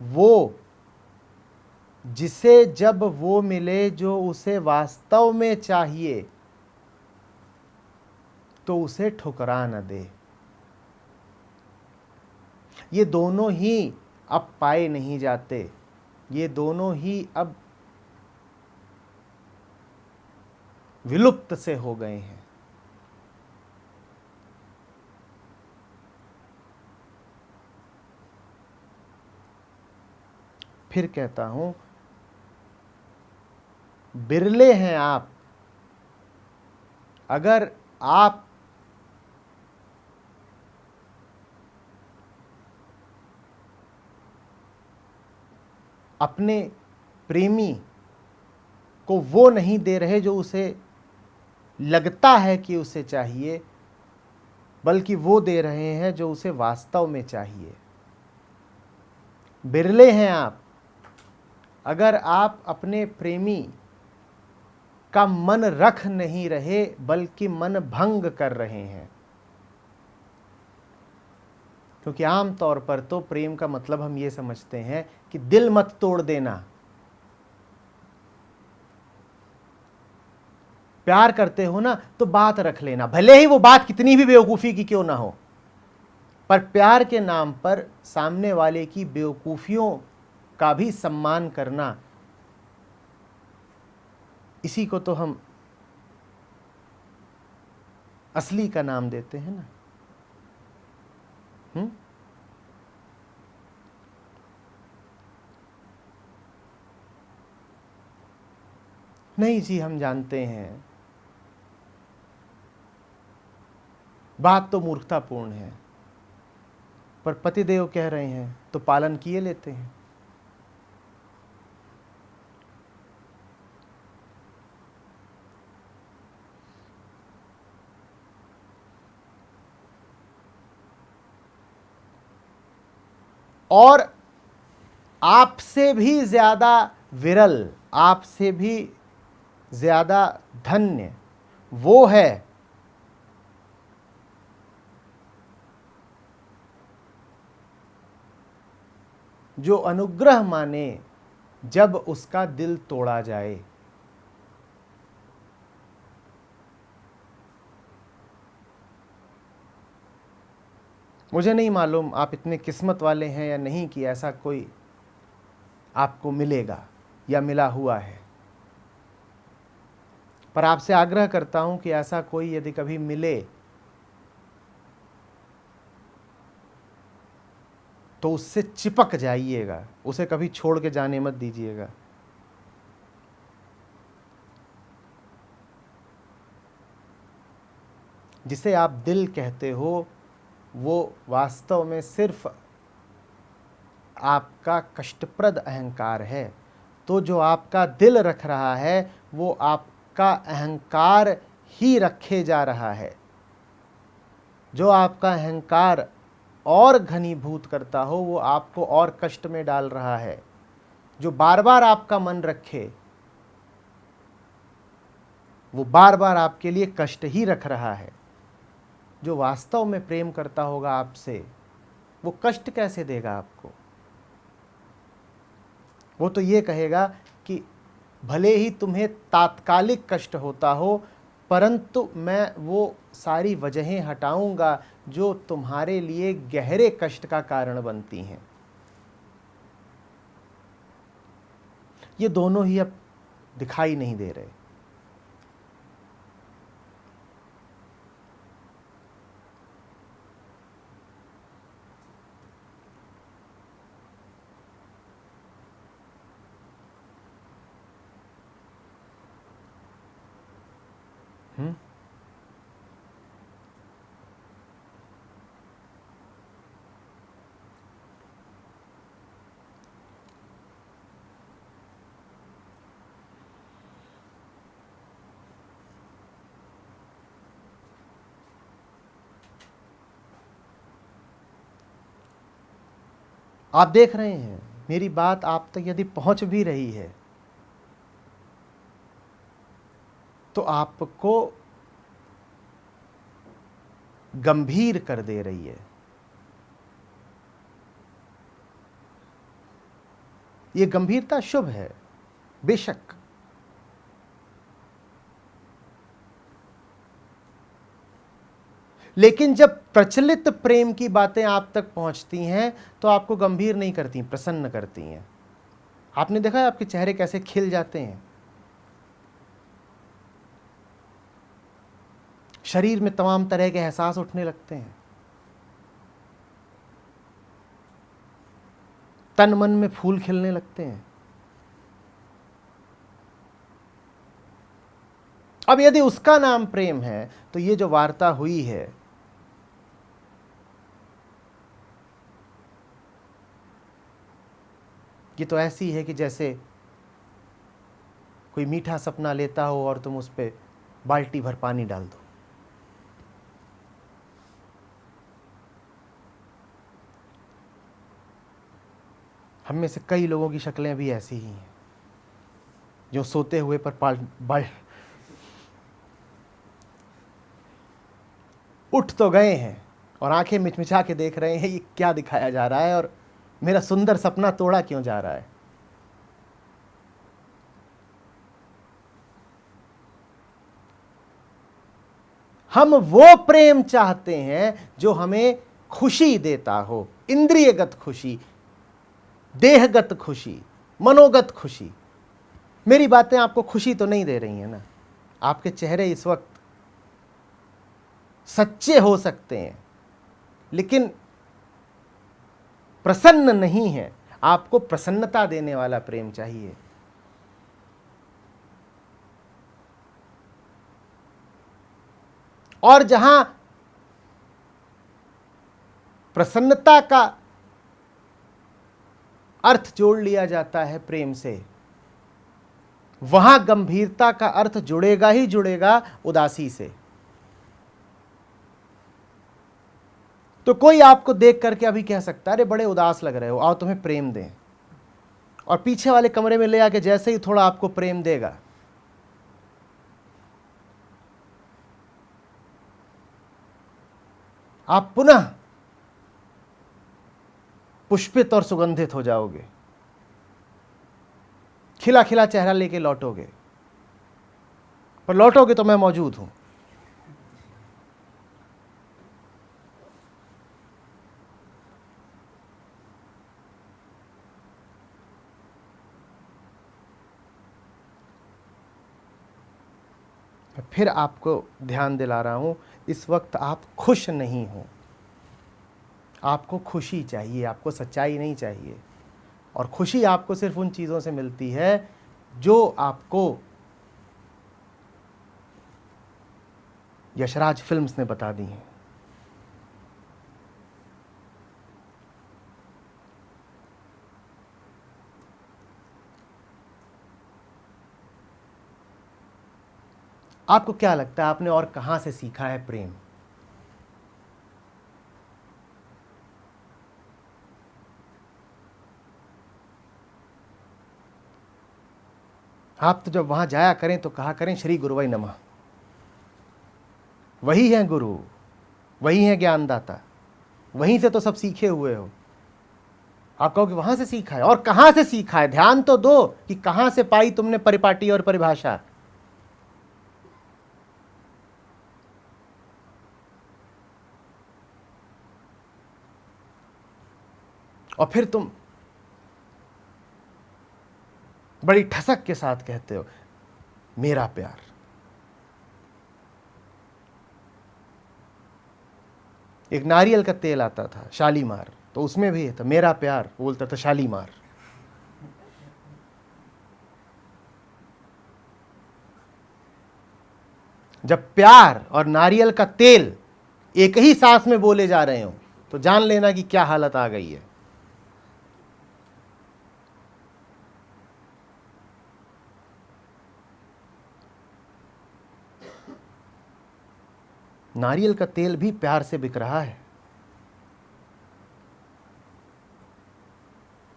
वो जिसे जब वो मिले जो उसे वास्तव में चाहिए तो उसे ठुकरा न दे। ये दोनों ही अब पाए नहीं जाते, ये दोनों ही अब विलुप्त से हो गए हैं। फिर कहता हूं, बिरले हैं आप अगर आप अपने प्रेमी को वो नहीं दे रहे जो उसे लगता है कि उसे चाहिए, बल्कि वो दे रहे हैं जो उसे वास्तव में चाहिए। बिरले हैं आप अगर आप अपने प्रेमी का मन रख नहीं रहे, बल्कि मन भंग कर रहे हैं। क्योंकि आम तौर पर तो प्रेम का मतलब हम ये समझते हैं कि दिल मत तोड़ देना। प्यार करते हो ना तो बात रख लेना, भले ही वो बात कितनी भी बेवकूफ़ी की क्यों ना हो, पर प्यार के नाम पर सामने वाले की बेवकूफ़ियों का भी सम्मान करना, इसी को तो हम असली का नाम देते हैं ना। नहीं जी, हम जानते हैं, बात तो मूर्खतापूर्ण है, पर पतिदेव कह रहे हैं तो पालन किए लेते हैं। और आपसे भी ज्यादा विरल, आपसे भी ज्यादा धन्य वो है जो अनुग्रह माने जब उसका दिल तोड़ा जाए। मुझे नहीं मालूम आप इतने किस्मत वाले हैं या नहीं कि ऐसा कोई आपको मिलेगा या मिला हुआ है, पर आपसे आग्रह करता हूं कि ऐसा कोई यदि कभी मिले तो उससे चिपक जाइएगा, उसे कभी छोड़ के जाने मत दीजिएगा। जिसे आप दिल कहते हो वो वास्तव में सिर्फ आपका कष्टप्रद अहंकार है। तो जो आपका दिल रख रहा है वो आपका अहंकार ही रखे जा रहा है। जो आपका अहंकार और घनीभूत करता हो वो आपको और कष्ट में डाल रहा है। जो बार बार आपका मन रखे वो बार बार आपके लिए कष्ट ही रख रहा है। जो वास्तव में प्रेम करता होगा आपसे वो कष्ट कैसे देगा आपको? वो तो ये कहेगा कि भले ही तुम्हें तात्कालिक कष्ट होता हो, परंतु मैं वो सारी वजहें हटाऊंगा जो तुम्हारे लिए गहरे कष्ट का कारण बनती हैं। ये दोनों ही अब दिखाई नहीं दे रहे। आप देख रहे हैं मेरी बात आप तक यदि पहुंच भी रही है तो आपको गंभीर कर दे रही है। ये गंभीरता शुभ है बेशक, लेकिन जब प्रचलित प्रेम की बातें आप तक पहुंचती हैं तो आपको गंभीर नहीं करती, प्रसन्न करती हैं। आपने देखा है आपके चेहरे कैसे खिल जाते हैं, शरीर में तमाम तरह के एहसास उठने लगते हैं, तन मन में फूल खिलने लगते हैं। अब यदि उसका नाम प्रेम है तो ये जो वार्ता हुई है ये तो ऐसी है कि जैसे कोई मीठा सपना लेता हो और तुम उस पर बाल्टी भर पानी डाल दो। हम में से कई लोगों की शक्लें भी ऐसी ही हैं, जो सोते हुए पर उठ तो गए हैं और आंखें मिचमिचा के देख रहे हैं ये क्या दिखाया जा रहा है और मेरा सुंदर सपना तोड़ा क्यों जा रहा है। हम वो प्रेम चाहते हैं जो हमें खुशी देता हो, इंद्रियगत खुशी, देहगत खुशी, मनोगत खुशी। मेरी बातें आपको खुशी तो नहीं दे रही हैं ना। आपके चेहरे इस वक्त सच्चे हो सकते हैं लेकिन प्रसन्न नहीं है। आपको प्रसन्नता देने वाला प्रेम चाहिए। और जहां प्रसन्नता का अर्थ जोड़ लिया जाता है प्रेम से, वहां गंभीरता का अर्थ जुड़ेगा ही जुड़ेगा उदासी से। तो कोई आपको देख करके अभी कह सकता है अरे बड़े उदास लग रहे हो, आओ तुम्हें प्रेम दें, और पीछे वाले कमरे में ले आके जैसे ही थोड़ा आपको प्रेम देगा, आप पुनः पुष्पित और सुगंधित हो जाओगे, खिला खिला चेहरा लेके लौटोगे। पर लौटोगे तो मैं मौजूद हूं। फिर आपको ध्यान दिला रहा हूं, इस वक्त आप खुश नहीं हो। आपको खुशी चाहिए, आपको सच्चाई नहीं चाहिए। और खुशी आपको सिर्फ उन चीज़ों से मिलती है जो आपको यशराज फिल्म्स ने बता दी हैं। आपको क्या लगता है आपने और कहां से सीखा है प्रेम? आप तो जब वहां जाया करें तो कहा करें श्री गुरुवै नमः। वही है गुरु, वही है ज्ञानदाता, वहीं से तो सब सीखे हुए हो। आप कहोगे वहां से सीखा है, और कहां से सीखा है? ध्यान तो दो कि कहां से पाई तुमने परिपाटी और परिभाषा। और फिर तुम बड़ी ठसक के साथ कहते हो मेरा प्यार। एक नारियल का तेल आता था शालीमार, तो उसमें भी था मेरा प्यार, बोलता था शालीमार। जब प्यार और नारियल का तेल एक ही सांस में बोले जा रहे हो तो जान लेना कि क्या हालत आ गई है। नारियल का तेल भी प्यार से बिक रहा है।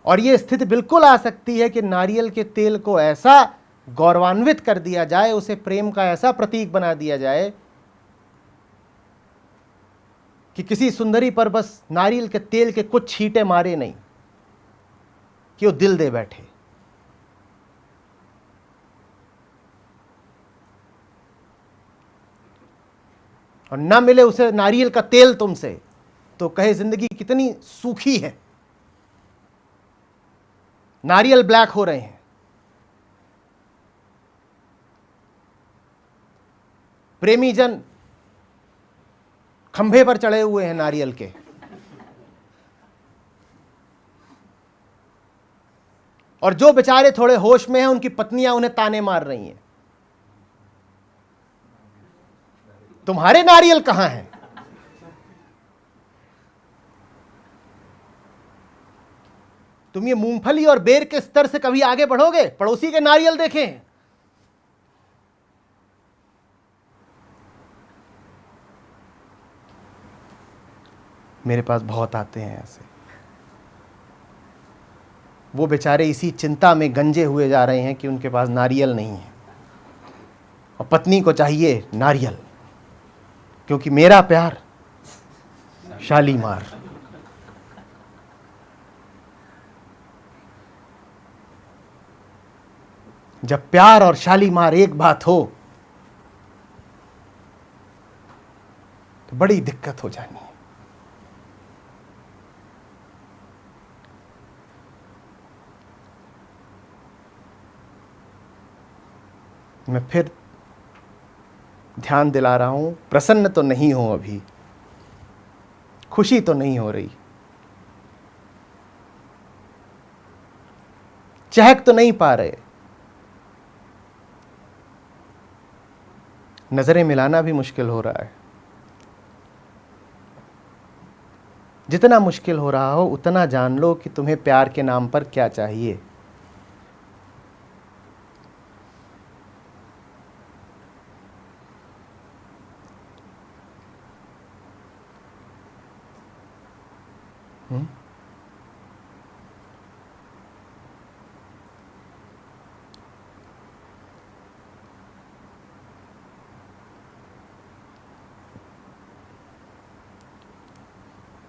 और यह स्थिति बिल्कुल आ सकती है कि नारियल के तेल को ऐसा गौरवान्वित कर दिया जाए, उसे प्रेम का ऐसा प्रतीक बना दिया जाए कि किसी सुंदरी पर बस नारियल के तेल के कुछ छींटे मारे नहीं कि वो दिल दे बैठे। और ना मिले उसे नारियल का तेल तुमसे तो कहे जिंदगी कितनी सूखी है, नारियल ब्लैक हो रहे हैं। प्रेमी जन खंभे पर चढ़े हुए हैं नारियल के, और जो बेचारे थोड़े होश में हैं उनकी पत्नियां उन्हें ताने मार रही हैं, तुम्हारे नारियल कहां हैं? तुम ये मूंगफली और बेर के स्तर से कभी आगे बढ़ोगे? पड़ोसी के नारियल देखें, मेरे पास बहुत आते हैं ऐसे। वो बेचारे इसी चिंता में गंजे हुए जा रहे हैं कि उनके पास नारियल नहीं है, और पत्नी को चाहिए नारियल, क्योंकि मेरा प्यार शालीमार। जब प्यार और शालीमार एक बात हो तो बड़ी दिक्कत हो जानी है। मैं फिर ध्यान दिला रहा हूं, प्रसन्न तो नहीं हो, अभी खुशी तो नहीं हो रही, चहक तो नहीं पा रहे, नजरें मिलाना भी मुश्किल हो रहा है। जितना मुश्किल हो रहा हो उतना जान लो कि तुम्हें प्यार के नाम पर क्या चाहिए।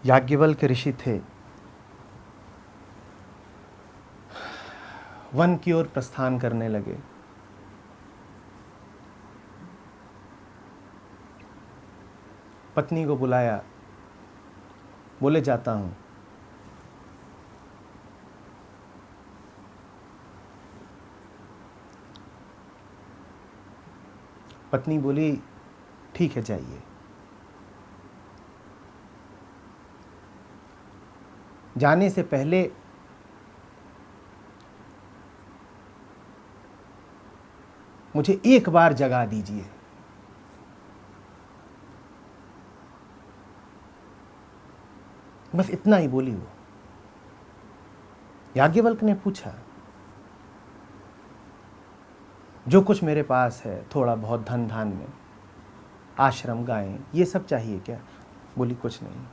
याज्ञवल्क्य ऋषि थे, वन की ओर प्रस्थान करने लगे। पत्नी को बुलाया, बोले जाता हूं। पत्नी बोली ठीक है जाइए। जाने से पहले मुझे एक बार जगा दीजिए। बस इतना ही बोली वो। याज्ञवल्क्य ने पूछा, जो कुछ मेरे पास है, थोड़ा बहुत धन धान्य, आश्रम, गायें, ये सब चाहिए क्या? बोली कुछ नहीं।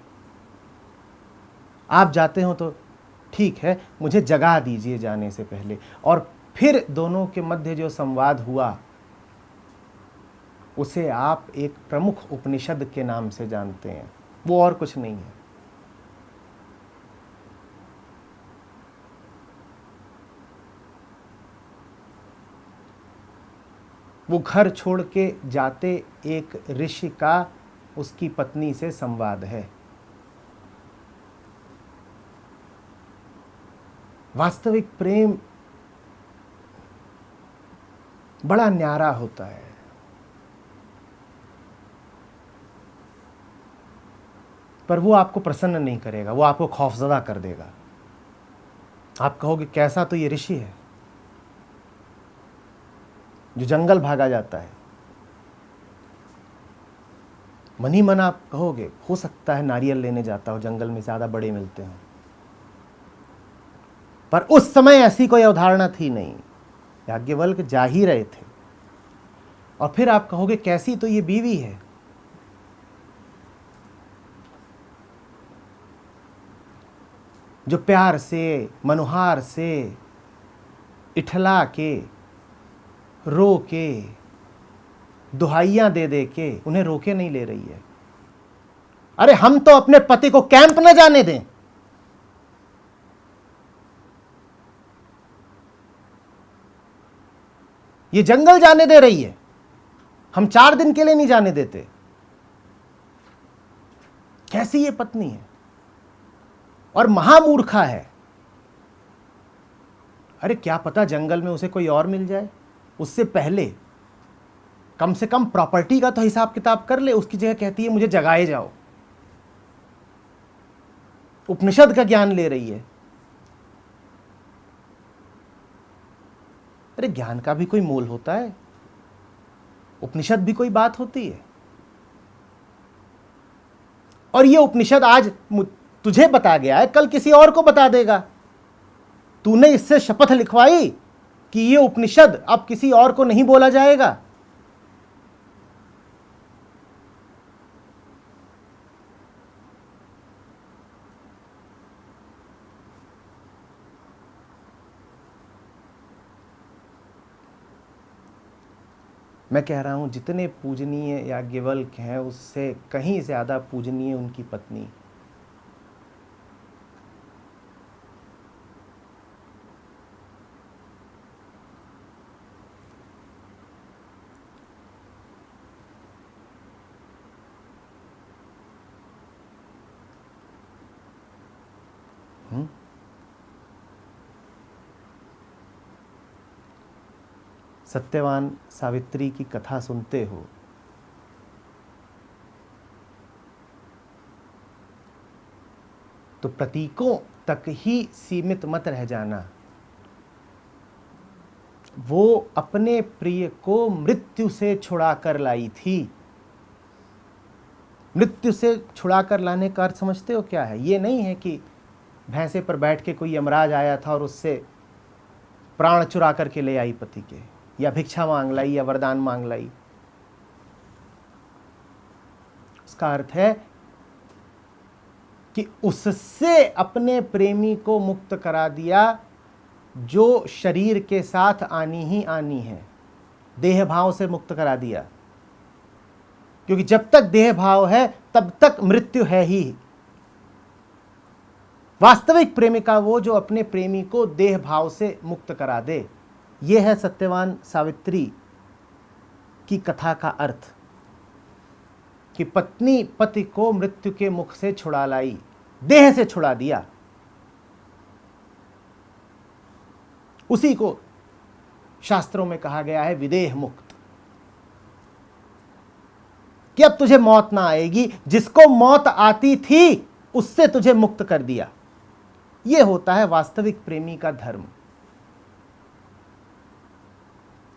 आप जाते हो तो ठीक है, मुझे जगा दीजिए जाने से पहले। और फिर दोनों के मध्य जो संवाद हुआ उसे आप एक प्रमुख उपनिषद के नाम से जानते हैं, वो और कुछ नहीं है। वो घर छोड़ के जाते एक ऋषि का उसकी पत्नी से संवाद है। वास्तविक प्रेम बड़ा न्यारा होता है। पर वो आपको प्रसन्न नहीं करेगा, वो आपको खौफजदा कर देगा। आप कहोगे कैसा तो ये ऋषि है जो जंगल भागा जाता है। मन ही मन आप कहोगे हो सकता है नारियल लेने जाता हो, जंगल में ज्यादा बड़े मिलते हैं। पर उस समय ऐसी कोई अवधारणा थी नहीं, याज्ञवल्क्य जा ही रहे थे। और फिर आप कहोगे कैसी तो ये बीवी है। जो प्यार से, मनुहार से, इठला के, रो के, दुहाइयां दे दे के उन्हें रोके नहीं ले रही है। अरे हम तो अपने पति को कैंप न जाने दें। ये जंगल जाने दे रही है, हम 4 दिन के लिए नहीं जाने देते। कैसी ये पत्नी है, और महामूर्खा है। अरे क्या पता जंगल में उसे कोई और मिल जाए, उससे पहले कम से कम प्रॉपर्टी का तो हिसाब किताब कर ले। उसकी जगह कहती है मुझे जगाए जाओ। उपनिषद का ज्ञान ले रही है। अरे ज्ञान का भी कोई मोल होता है, उपनिषद भी कोई बात होती है। और ये उपनिषद आज तुझे बता गया है, कल किसी और को बता देगा। तूने इससे शपथ लिखवाई कि ये उपनिषद अब किसी और को नहीं बोला जाएगा। मैं कह रहा हूँ जितने पूजनीय याज्ञवल्क्य हैं उससे कहीं ज़्यादा पूजनीय उनकी पत्नी। सत्यवान सावित्री की कथा सुनते हो तो प्रतीकों तक ही सीमित मत रह जाना। वो अपने प्रिय को मृत्यु से छुड़ा कर लाई थी। मृत्यु से छुड़ा कर लाने का अर्थ समझते हो क्या है? ये नहीं है कि भैंसे पर बैठ के कोई यमराज आया था और उससे प्राण चुरा करके ले आई पति के, या भिक्षा मांग लाई या वरदान मांग लाई। उसका अर्थ है कि उससे अपने प्रेमी को मुक्त करा दिया जो शरीर के साथ आनी ही आनी है। देह भाव से मुक्त करा दिया, क्योंकि जब तक देह भाव है तब तक मृत्यु है ही। वास्तविक प्रेमिका वो जो अपने प्रेमी को देह भाव से मुक्त करा दे। यह है सत्यवान सावित्री की कथा का अर्थ, कि पत्नी पति को मृत्यु के मुख से छुड़ा लाई, देह से छुड़ा दिया। उसी को शास्त्रों में कहा गया है विदेह मुक्त, कि अब तुझे मौत ना आएगी। जिसको मौत आती थी उससे तुझे मुक्त कर दिया। यह होता है वास्तविक प्रेमी का धर्म।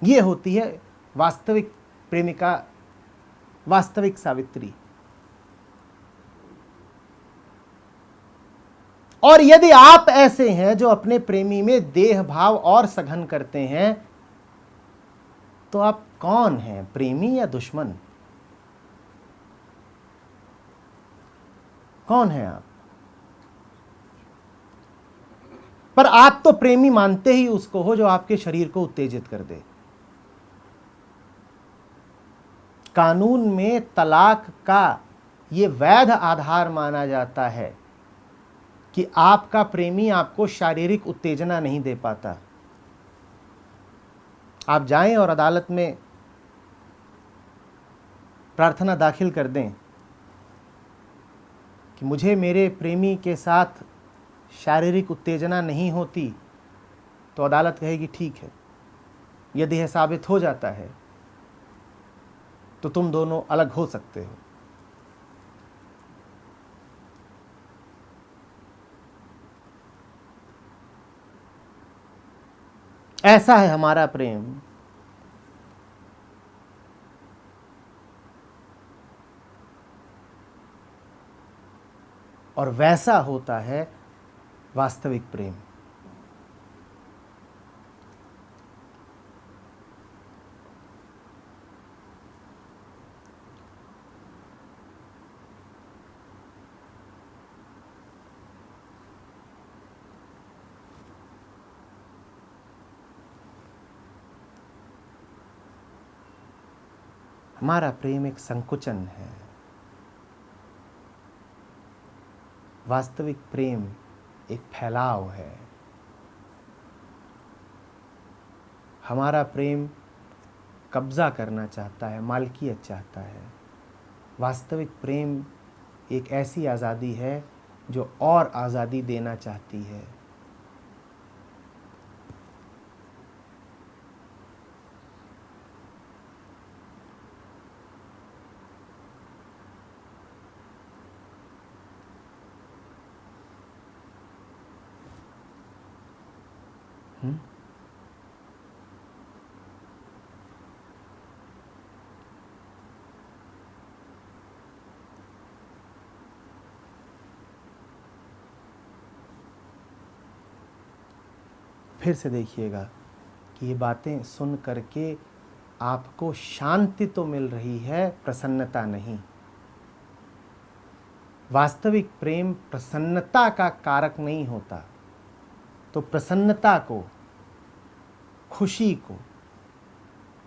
यह होती है वास्तविक प्रेमिका, वास्तविक सावित्री। और यदि आप ऐसे हैं जो अपने प्रेमी में देह भाव और सघन करते हैं, तो आप कौन हैं, प्रेमी या दुश्मन? कौन है आप? पर आप तो प्रेमी मानते ही उसको हो जो आपके शरीर को उत्तेजित कर दे। कानून में तलाक का ये वैध आधार माना जाता है कि आपका प्रेमी आपको शारीरिक उत्तेजना नहीं दे पाता। आप जाएं और अदालत में प्रार्थना दाखिल कर दें कि मुझे मेरे प्रेमी के साथ शारीरिक उत्तेजना नहीं होती, तो अदालत कहेगी ठीक है। यदि यह साबित हो जाता है तो तुम दोनों अलग हो सकते हो। ऐसा है हमारा प्रेम। और वैसा होता है वास्तविक प्रेम। हमारा प्रेम एक संकुचन है। वास्तविक प्रेम एक फैलाव है। हमारा प्रेम कब्जा करना चाहता है, मालकियत चाहता है। वास्तविक प्रेम एक ऐसी आज़ादी है जो और आज़ादी देना चाहती है। फिर से देखिएगा कि ये बातें सुन करके आपको शांति तो मिल रही है, प्रसन्नता नहीं। वास्तविक प्रेम प्रसन्नता का कारक नहीं होता। तो प्रसन्नता को, खुशी को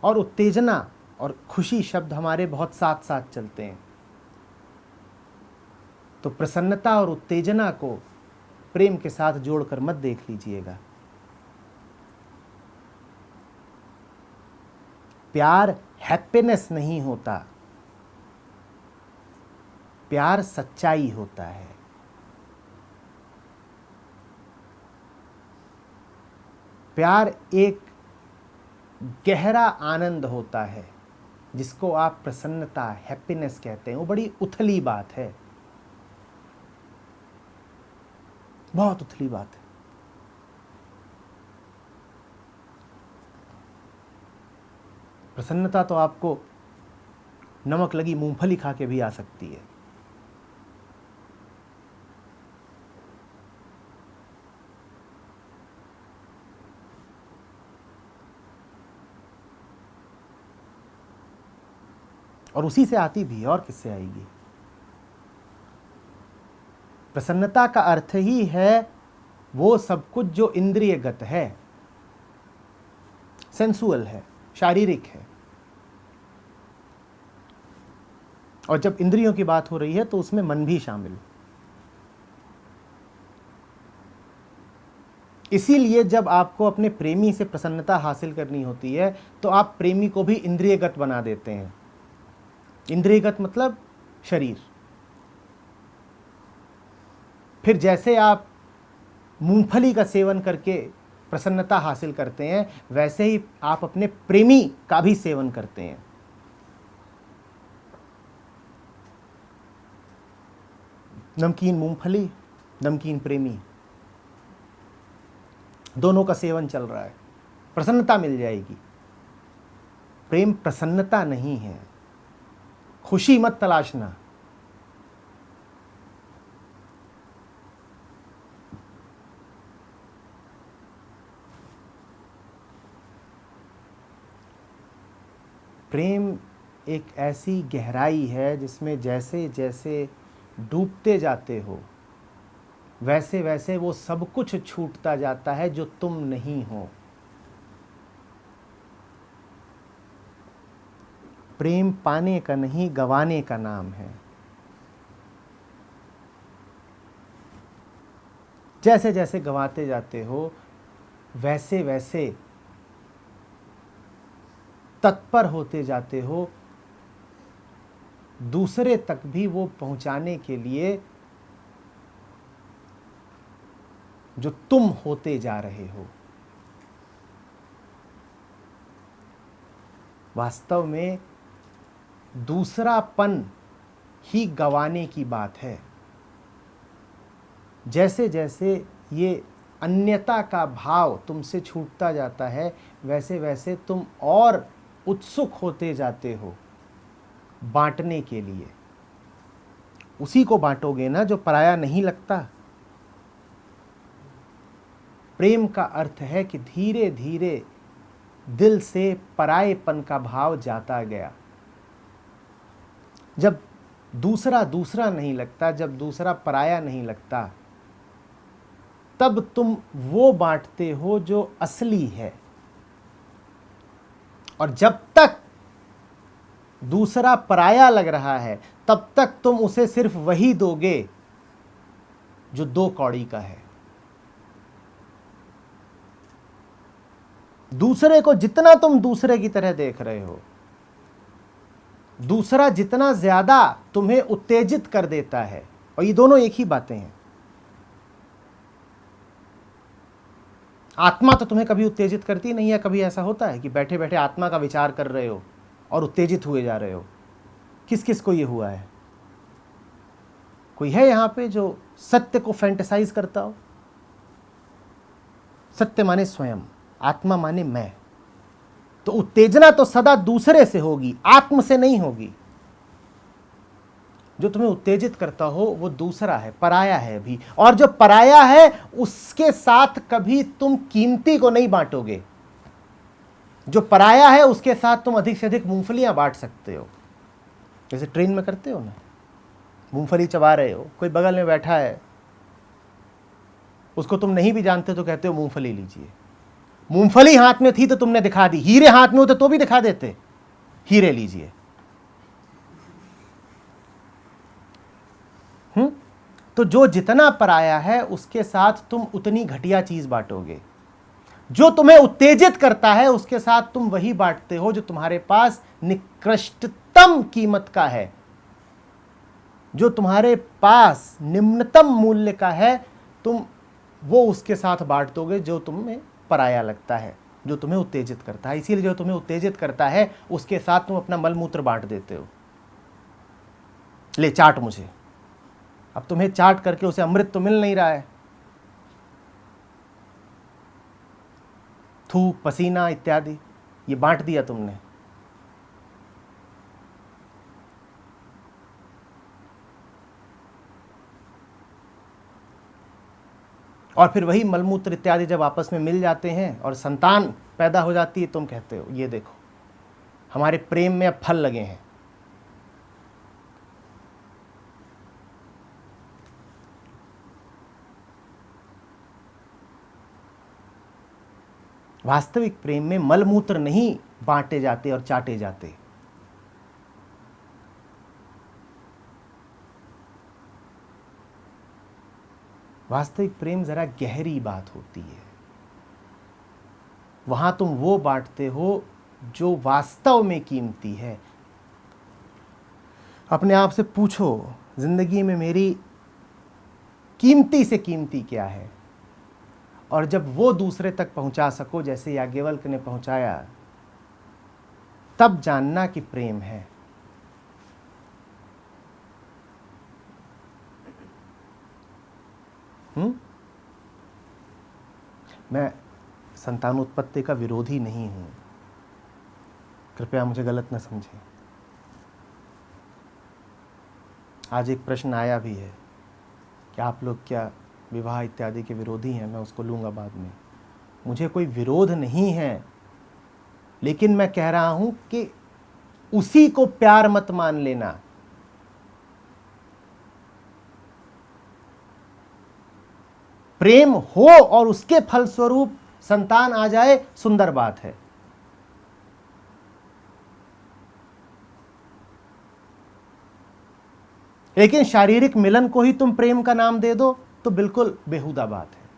और उत्तेजना और खुशी शब्द हमारे बहुत साथ साथ चलते हैं। तो प्रसन्नता और उत्तेजना को प्रेम के साथ जोड़कर मत देख लीजिएगा। प्यार हैप्पीनेस नहीं होता, प्यार सच्चाई होता है। प्यार एक गहरा आनंद होता है जिसको आप प्रसन्नता, हैप्पीनेस कहते हैं। वो बड़ी उथली बात है, बहुत उथली बात है। प्रसन्नता तो आपको नमक लगी मूंगफली खा के भी आ सकती है। और उसी से आती भी है, और किससे आएगी। प्रसन्नता का अर्थ ही है वो सब कुछ जो इंद्रियगत है, सेंसुअल है, शारीरिक है। और जब इंद्रियों की बात हो रही है तो उसमें मन भी शामिल। इसीलिए जब आपको अपने प्रेमी से प्रसन्नता हासिल करनी होती है तो आप प्रेमी को भी इंद्रियगत बना देते हैं। इंद्रियगत मतलब शरीर। फिर जैसे आप मूंगफली का सेवन करके प्रसन्नता हासिल करते हैं, वैसे ही आप अपने प्रेमी का भी सेवन करते हैं। नमकीन मूंगफली, नमकीन प्रेमी, दोनों का सेवन चल रहा है, प्रसन्नता मिल जाएगी। प्रेम प्रसन्नता नहीं है, खुशी मत तलाशना। प्रेम एक ऐसी गहराई है जिसमें जैसे जैसे डूबते जाते हो वैसे वैसे वो सब कुछ छूटता जाता है जो तुम नहीं हो। प्रेम पाने का नहीं, गंवाने का नाम है। जैसे जैसे गंवाते जाते हो वैसे वैसे तत्पर होते जाते हो दूसरे तक भी वो पहुंचाने के लिए जो तुम होते जा रहे हो। वास्तव में दूसरापन ही गंवाने की बात है। जैसे जैसे ये अन्यता का भाव तुमसे छूटता जाता है वैसे वैसे तुम और उत्सुक होते जाते हो बांटने के लिए। उसी को बांटोगे ना जो पराया नहीं लगता। प्रेम का अर्थ है कि धीरे धीरे दिल से परायेपन का भाव जाता गया। जब दूसरा दूसरा नहीं लगता, जब दूसरा पराया नहीं लगता, तब तुम वो बांटते हो जो असली है। और जब तक दूसरा पराया लग रहा है तब तक तुम उसे सिर्फ वही दोगे जो 2 कौड़ी का है। दूसरे को जितना तुम दूसरे की तरह देख रहे हो, दूसरा जितना ज्यादा तुम्हें उत्तेजित कर देता है, और ये दोनों एक ही बातें हैं। आत्मा तो तुम्हें कभी उत्तेजित करती नहीं है। कभी ऐसा होता है कि बैठे बैठे आत्मा का विचार कर रहे हो और उत्तेजित हुए जा रहे हो? किस किस को ये हुआ है? कोई है यहां पे जो सत्य को फैंटेसाइज करता हो? सत्य माने स्वयं, आत्मा माने मैं। तो उत्तेजना तो सदा दूसरे से होगी, आत्म से नहीं होगी। जो तुम्हें उत्तेजित करता हो वो दूसरा है, पराया है भी। और जो पराया है उसके साथ कभी तुम कीमती को नहीं बांटोगे। जो पराया है उसके साथ तुम अधिक से अधिक मूंगफलियां बांट सकते हो। जैसे ट्रेन में करते हो ना, मूंगफली चबा रहे हो, कोई बगल में बैठा है, उसको तुम नहीं भी जानते तो कहते हो मूंगफली लीजिए। मूंगफली हाथ में थी तो तुमने दिखा दी, हीरे हाथ में होते तो भी दिखा देते। हीरे लीजिए। तो जो जितना पराया है उसके साथ तुम उतनी घटिया चीज बांटोगे। जो तुम्हें उत्तेजित करता है उसके साथ तुम वही बांटते हो जो तुम्हारे पास निकृष्टतम कीमत का है। जो तुम्हारे पास निम्नतम मूल्य का है, तुम वो उसके साथ बांट दोगे जो तुम्हें पराया लगता है, जो तुम्हें उत्तेजित करता है। इसीलिए जो तुम्हें उत्तेजित करता है उसके साथ तुम अपना मलमूत्र बांट देते हो। ले चाट मुझे। अब तुम्हें चाट करके उसे अमृत तो मिल नहीं रहा है, थूक, पसीना इत्यादि ये बांट दिया तुमने। और फिर वही मलमूत्र इत्यादि जब आपस में मिल जाते हैं और संतान पैदा हो जाती है, तुम कहते हो ये देखो हमारे प्रेम में अब फल लगे हैं। वास्तविक प्रेम में मलमूत्र नहीं बांटे जाते और चाटे जाते। वास्तविक प्रेम जरा गहरी बात होती है। वहां तुम वो बांटते हो जो वास्तव में कीमती है। अपने आप से पूछो, जिंदगी में मेरी कीमती से कीमती क्या है? और जब वो दूसरे तक पहुंचा सको जैसे याज्ञवल्क्य ने पहुंचाया, तब जानना कि प्रेम है। मैं संतानोत्पत्ति का विरोधी नहीं हूं, कृपया मुझे गलत न समझें। आज एक प्रश्न आया भी है कि आप लोग क्या विवाह इत्यादि के विरोधी हैं? मैं उसको लूंगा बाद में। मुझे कोई विरोध नहीं है, लेकिन मैं कह रहा हूं कि उसी को प्यार मत मान लेना। प्रेम हो और उसके फलस्वरूप संतान आ जाए, सुंदर बात है। लेकिन शारीरिक मिलन को ही तुम प्रेम का नाम दे दो तो बिल्कुल बेहुदा बात है।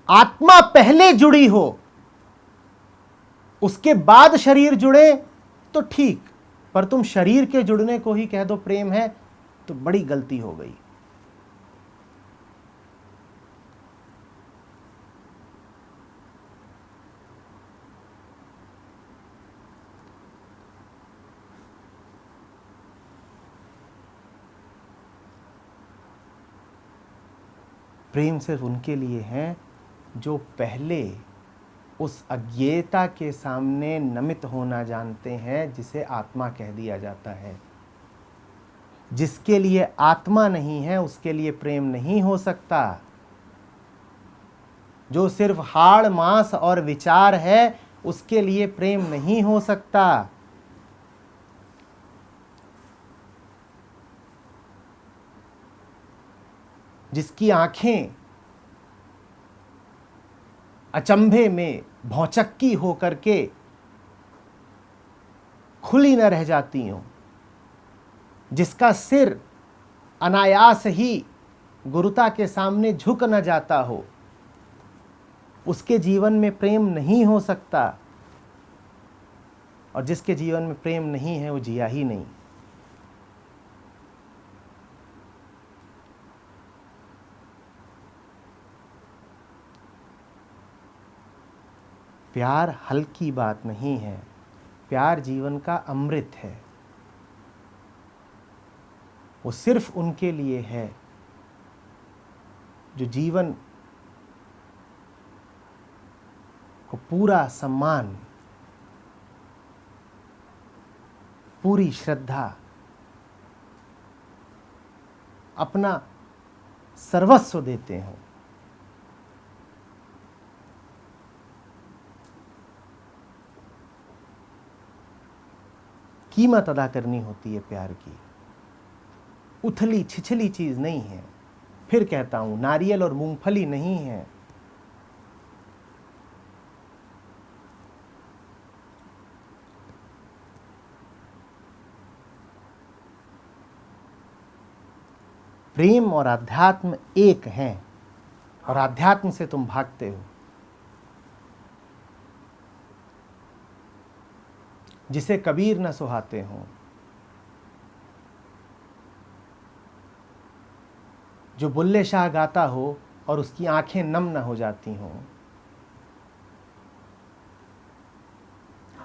आत्मा पहले जुड़ी हो, उसके बाद शरीर जुड़े तो ठीक, पर तुम शरीर के जुड़ने को ही कह दो प्रेम है तो बड़ी गलती हो गई। प्रेम सिर्फ उनके लिए है जो पहले उस अज्ञेयता के सामने नमित होना जानते हैं, जिसे आत्मा कह दिया जाता है। जिसके लिए आत्मा नहीं है उसके लिए प्रेम नहीं हो सकता। जो सिर्फ हाड़ मांस और विचार है उसके लिए प्रेम नहीं हो सकता। जिसकी आंखें अचंभे में भौचक्की होकर के खुली न रह जाती हों, जिसका सिर अनायास ही गुरुता के सामने झुक न जाता हो, उसके जीवन में प्रेम नहीं हो सकता। और जिसके जीवन में प्रेम नहीं है वो जिया ही नहीं। प्यार हल्की बात नहीं है, प्यार जीवन का अमृत है। वो सिर्फ उनके लिए है जो जीवन को पूरा सम्मान, पूरी श्रद्धा, अपना सर्वस्व देते हो। कीमत अदा करनी होती है प्यार की, उथली छिछली चीज नहीं है। फिर कहता हूं, नारियल और मूंगफली नहीं है। प्रेम और आध्यात्म एक हैं और आध्यात्म से तुम भागते हो। जिसे कबीर न सुहाते हो, जो बुल्ले शाह गाता हो और उसकी आंखें नम न हो जाती हों,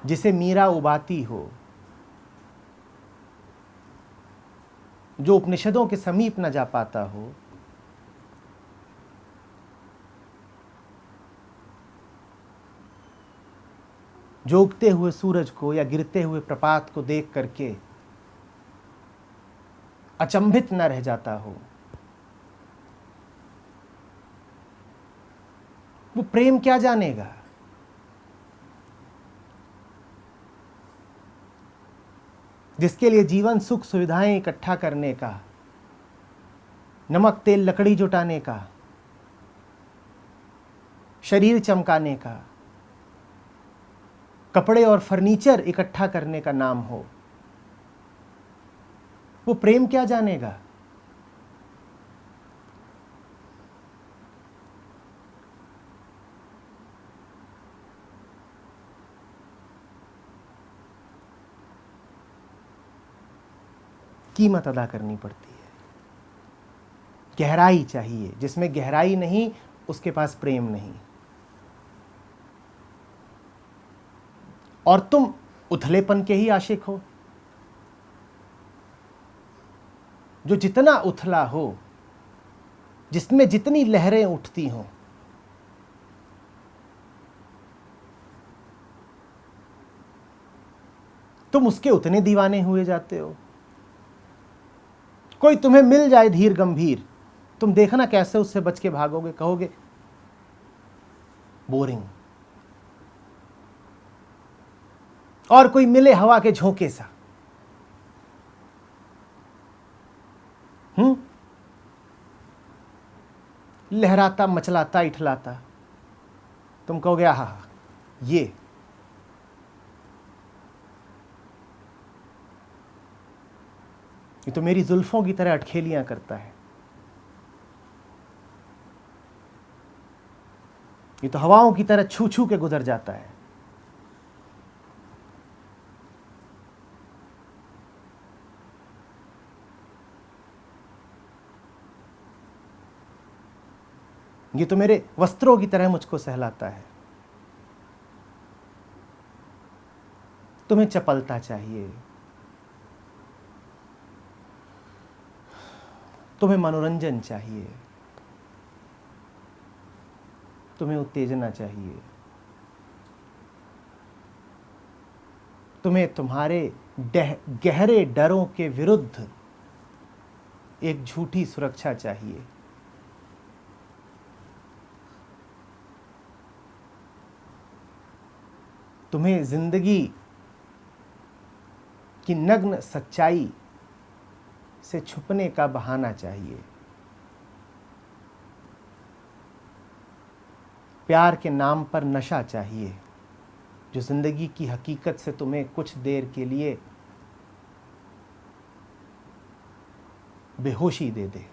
जिसे मीरा उबाती हो, जो उपनिषदों के समीप न जा पाता हो, जो उगते हुए सूरज को या गिरते हुए प्रपात को देख करके अचंभित न रह जाता हो, वो प्रेम क्या जानेगा। जिसके लिए जीवन सुख सुविधाएं इकट्ठा करने का, नमक तेल लकड़ी जुटाने का, शरीर चमकाने का, कपड़े और फर्नीचर इकट्ठा करने का नाम हो, वो प्रेम क्या जानेगा। कीमत अदा करनी पड़ती है। गहराई चाहिए, जिसमें गहराई नहीं उसके पास प्रेम नहीं। और तुम उथलेपन के ही आशिक हो। जो जितना उथला हो, जिसमें जितनी लहरें उठती हों, तुम उसके उतने दीवाने हुए जाते हो। कोई तुम्हें मिल जाए धीर गंभीर, तुम देखना कैसे उससे बच के भागोगे, कहोगे बोरिंग। और कोई मिले हवा के झोंके सा, लहराता मचलाता इठलाता, तुम कहोगे आहा ये तो मेरी जुल्फों की तरह अटखेलियां करता है, ये तो हवाओं की तरह छू छू के गुजर जाता है। ये तो मेरे वस्त्रों की तरह मुझको सहलाता है। तुम्हें चपलता चाहिए, तुम्हें मनोरंजन चाहिए, तुम्हें उत्तेजना चाहिए, तुम्हें तुम्हारे गहरे डरों के विरुद्ध एक झूठी सुरक्षा चाहिए। तुम्हें जिंदगी की नग्न सच्चाई से छुपने का बहाना चाहिए। प्यार के नाम पर नशा चाहिए, जो जिंदगी की हकीकत से तुम्हें कुछ देर के लिए बेहोशी दे दे।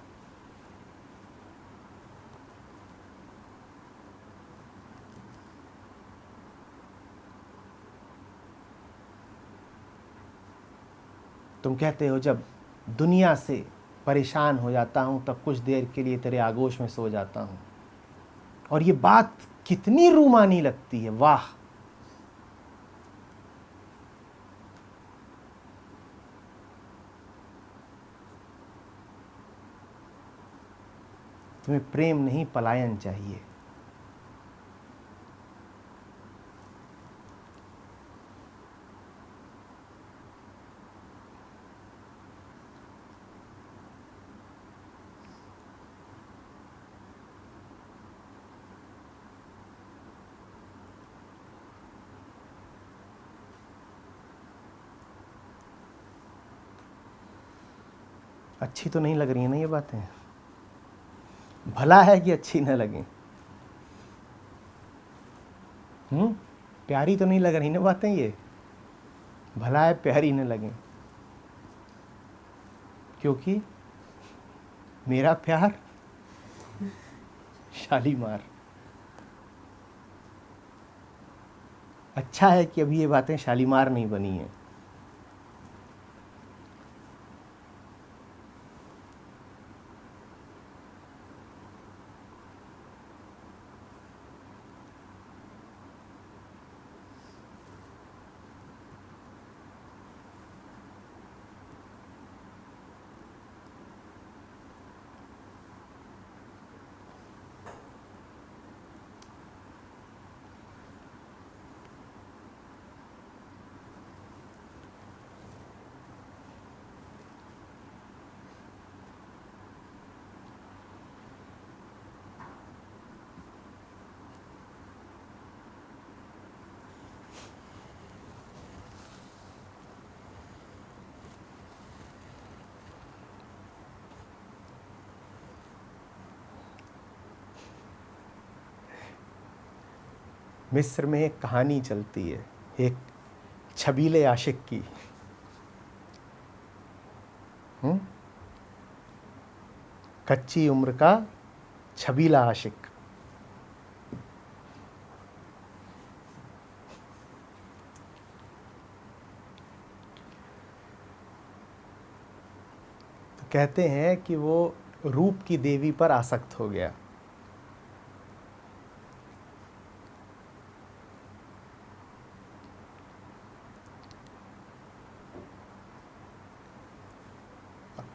तुम कहते हो जब दुनिया से परेशान हो जाता हूं तब कुछ देर के लिए तेरे आगोश में सो जाता हूं। और ये बात कितनी रूमानी लगती है, वाह। तुम्हें प्रेम नहीं पलायन चाहिए। अच्छी तो नहीं लग रही है ना ये बातें, भला है कि अच्छी न लगे। प्यारी तो नहीं लग रही ना बातें, ये भला है प्यारी न लगे। क्योंकि मेरा प्यार शालीमार। अच्छा है कि अभी ये बातें शालीमार नहीं बनी हैं। मिस्र में एक कहानी चलती है एक छबीले आशिक की। कच्ची उम्र का छबीला आशिक। तो कहते हैं कि वो रूप की देवी पर आसक्त हो गया।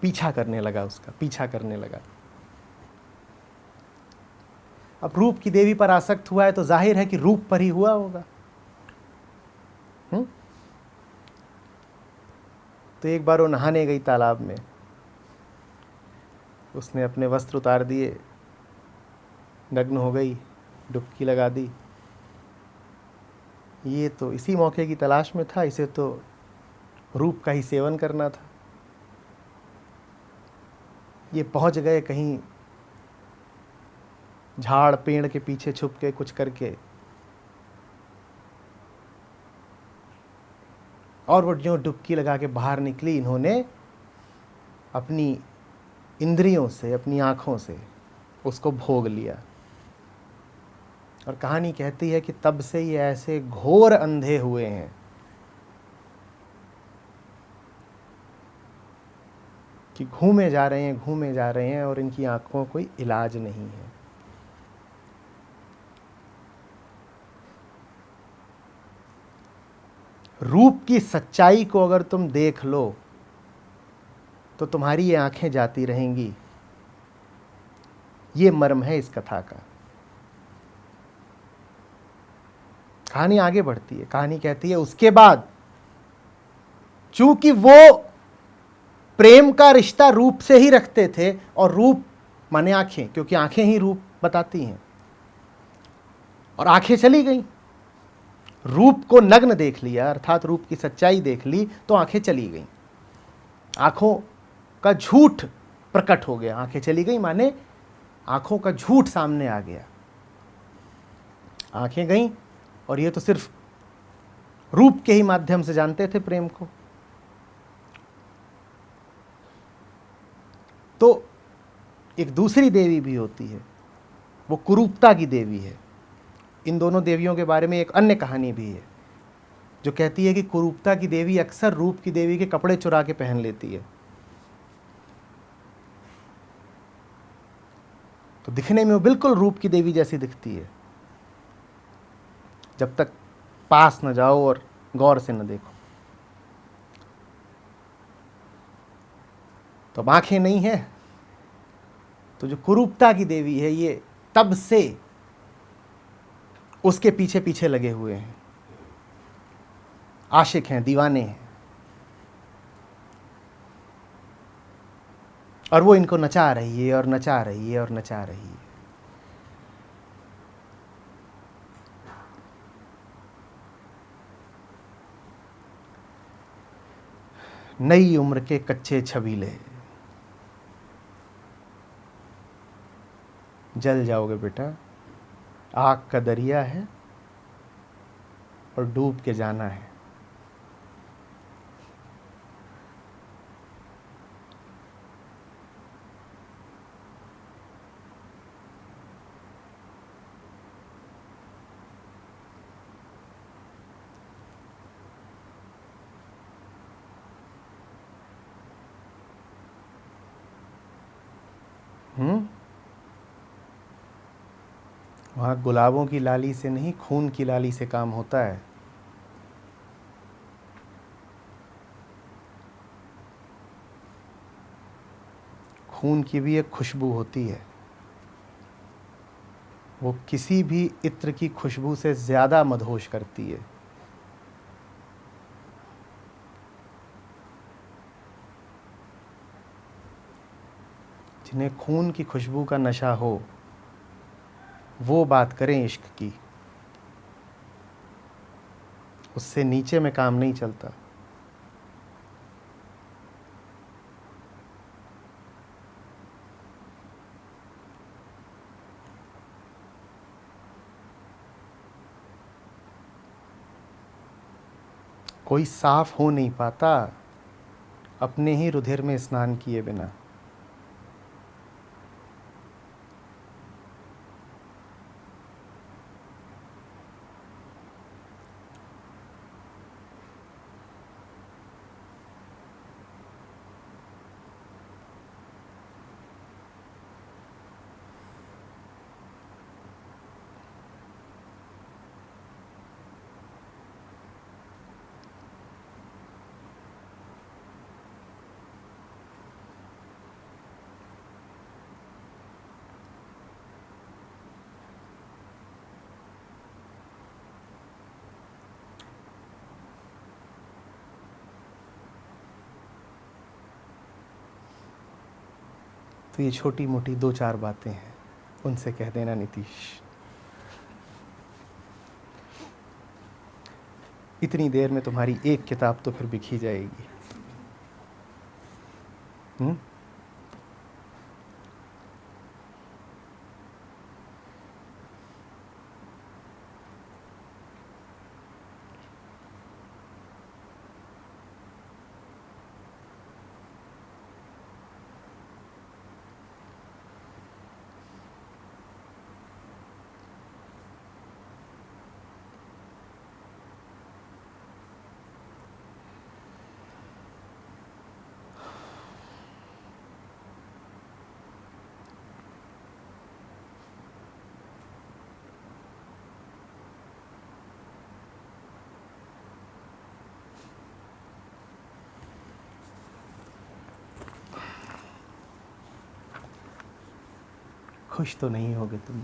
पीछा करने लगा, उसका पीछा करने लगा। अब रूप की देवी पर आसक्त हुआ है तो जाहिर है कि रूप पर ही हुआ होगा। तो एक बार वो नहाने गई तालाब में, उसने अपने वस्त्र उतार दिए, नग्न हो गई, डुबकी लगा दी। ये तो इसी मौके की तलाश में था, इसे तो रूप का ही सेवन करना था। ये पहुंच गए कहीं झाड़ पेड़ के पीछे छुप के कुछ करके, और वो जो डुबकी लगा के बाहर निकली, इन्होंने अपनी इंद्रियों से, अपनी आँखों से उसको भोग लिया। और कहानी कहती है कि तब से ये ऐसे घोर अंधे हुए हैं कि घूमे जा रहे हैं, घूमे जा रहे हैं, और इनकी आँखों का कोई इलाज नहीं है। रूप की सच्चाई को अगर तुम देख लो तो तुम्हारी ये आंखें जाती रहेंगी। ये मर्म है इस कथा का। कहानी आगे बढ़ती है। कहानी कहती है उसके बाद चूंकि वो प्रेम का रिश्ता रूप से ही रखते थे, और रूप माने आंखें, क्योंकि आंखें ही रूप बताती हैं, और आंखें चली गई, रूप को नग्न देख लिया, अर्थात रूप की सच्चाई देख ली, तो आंखें चली गई। आंखों का झूठ प्रकट हो गया। आंखें चली गई माने आंखों का झूठ सामने आ गया। आंखें गईं, और ये तो सिर्फ रूप के ही माध्यम से जानते थे प्रेम को। तो एक दूसरी देवी भी होती है, वो कुरूपता की देवी है। इन दोनों देवियों के बारे में एक अन्य कहानी भी है जो कहती है कि कुरूपता की देवी अक्सर रूप की देवी के कपड़े चुरा के पहन लेती है। तो दिखने में वो बिल्कुल रूप की देवी जैसी दिखती है, जब तक पास न जाओ और गौर से न देखो। तो अब आंखें नहीं है, तो जो कुरूपता की देवी है ये तब से उसके पीछे पीछे लगे हुए हैं, आशिक हैं, दीवाने हैं, और वो इनको नचा रही है और नचा रही है और नचा रही है। नई उम्र के कच्चे छबीले, जल जाओगे बेटा। आग का दरिया है और डूब के जाना है। वहाँ गुलाबों की लाली से नहीं, खून की लाली से काम होता है। खून की भी एक खुशबू होती है, वो किसी भी इत्र की खुशबू से ज़्यादा मदहोश करती है। जिन्हें खून की खुशबू का नशा हो वो बात करें इश्क की, उससे नीचे में काम नहीं चलता। कोई साफ हो नहीं पाता अपने ही रुधिर में स्नान किए बिना। तो ये छोटी मोटी 2-4 बातें हैं, उनसे कह देना नीतीश। इतनी देर में तुम्हारी एक किताब तो फिर बिक ही जाएगी। हुँ? खुश तो नहीं होगे तुम।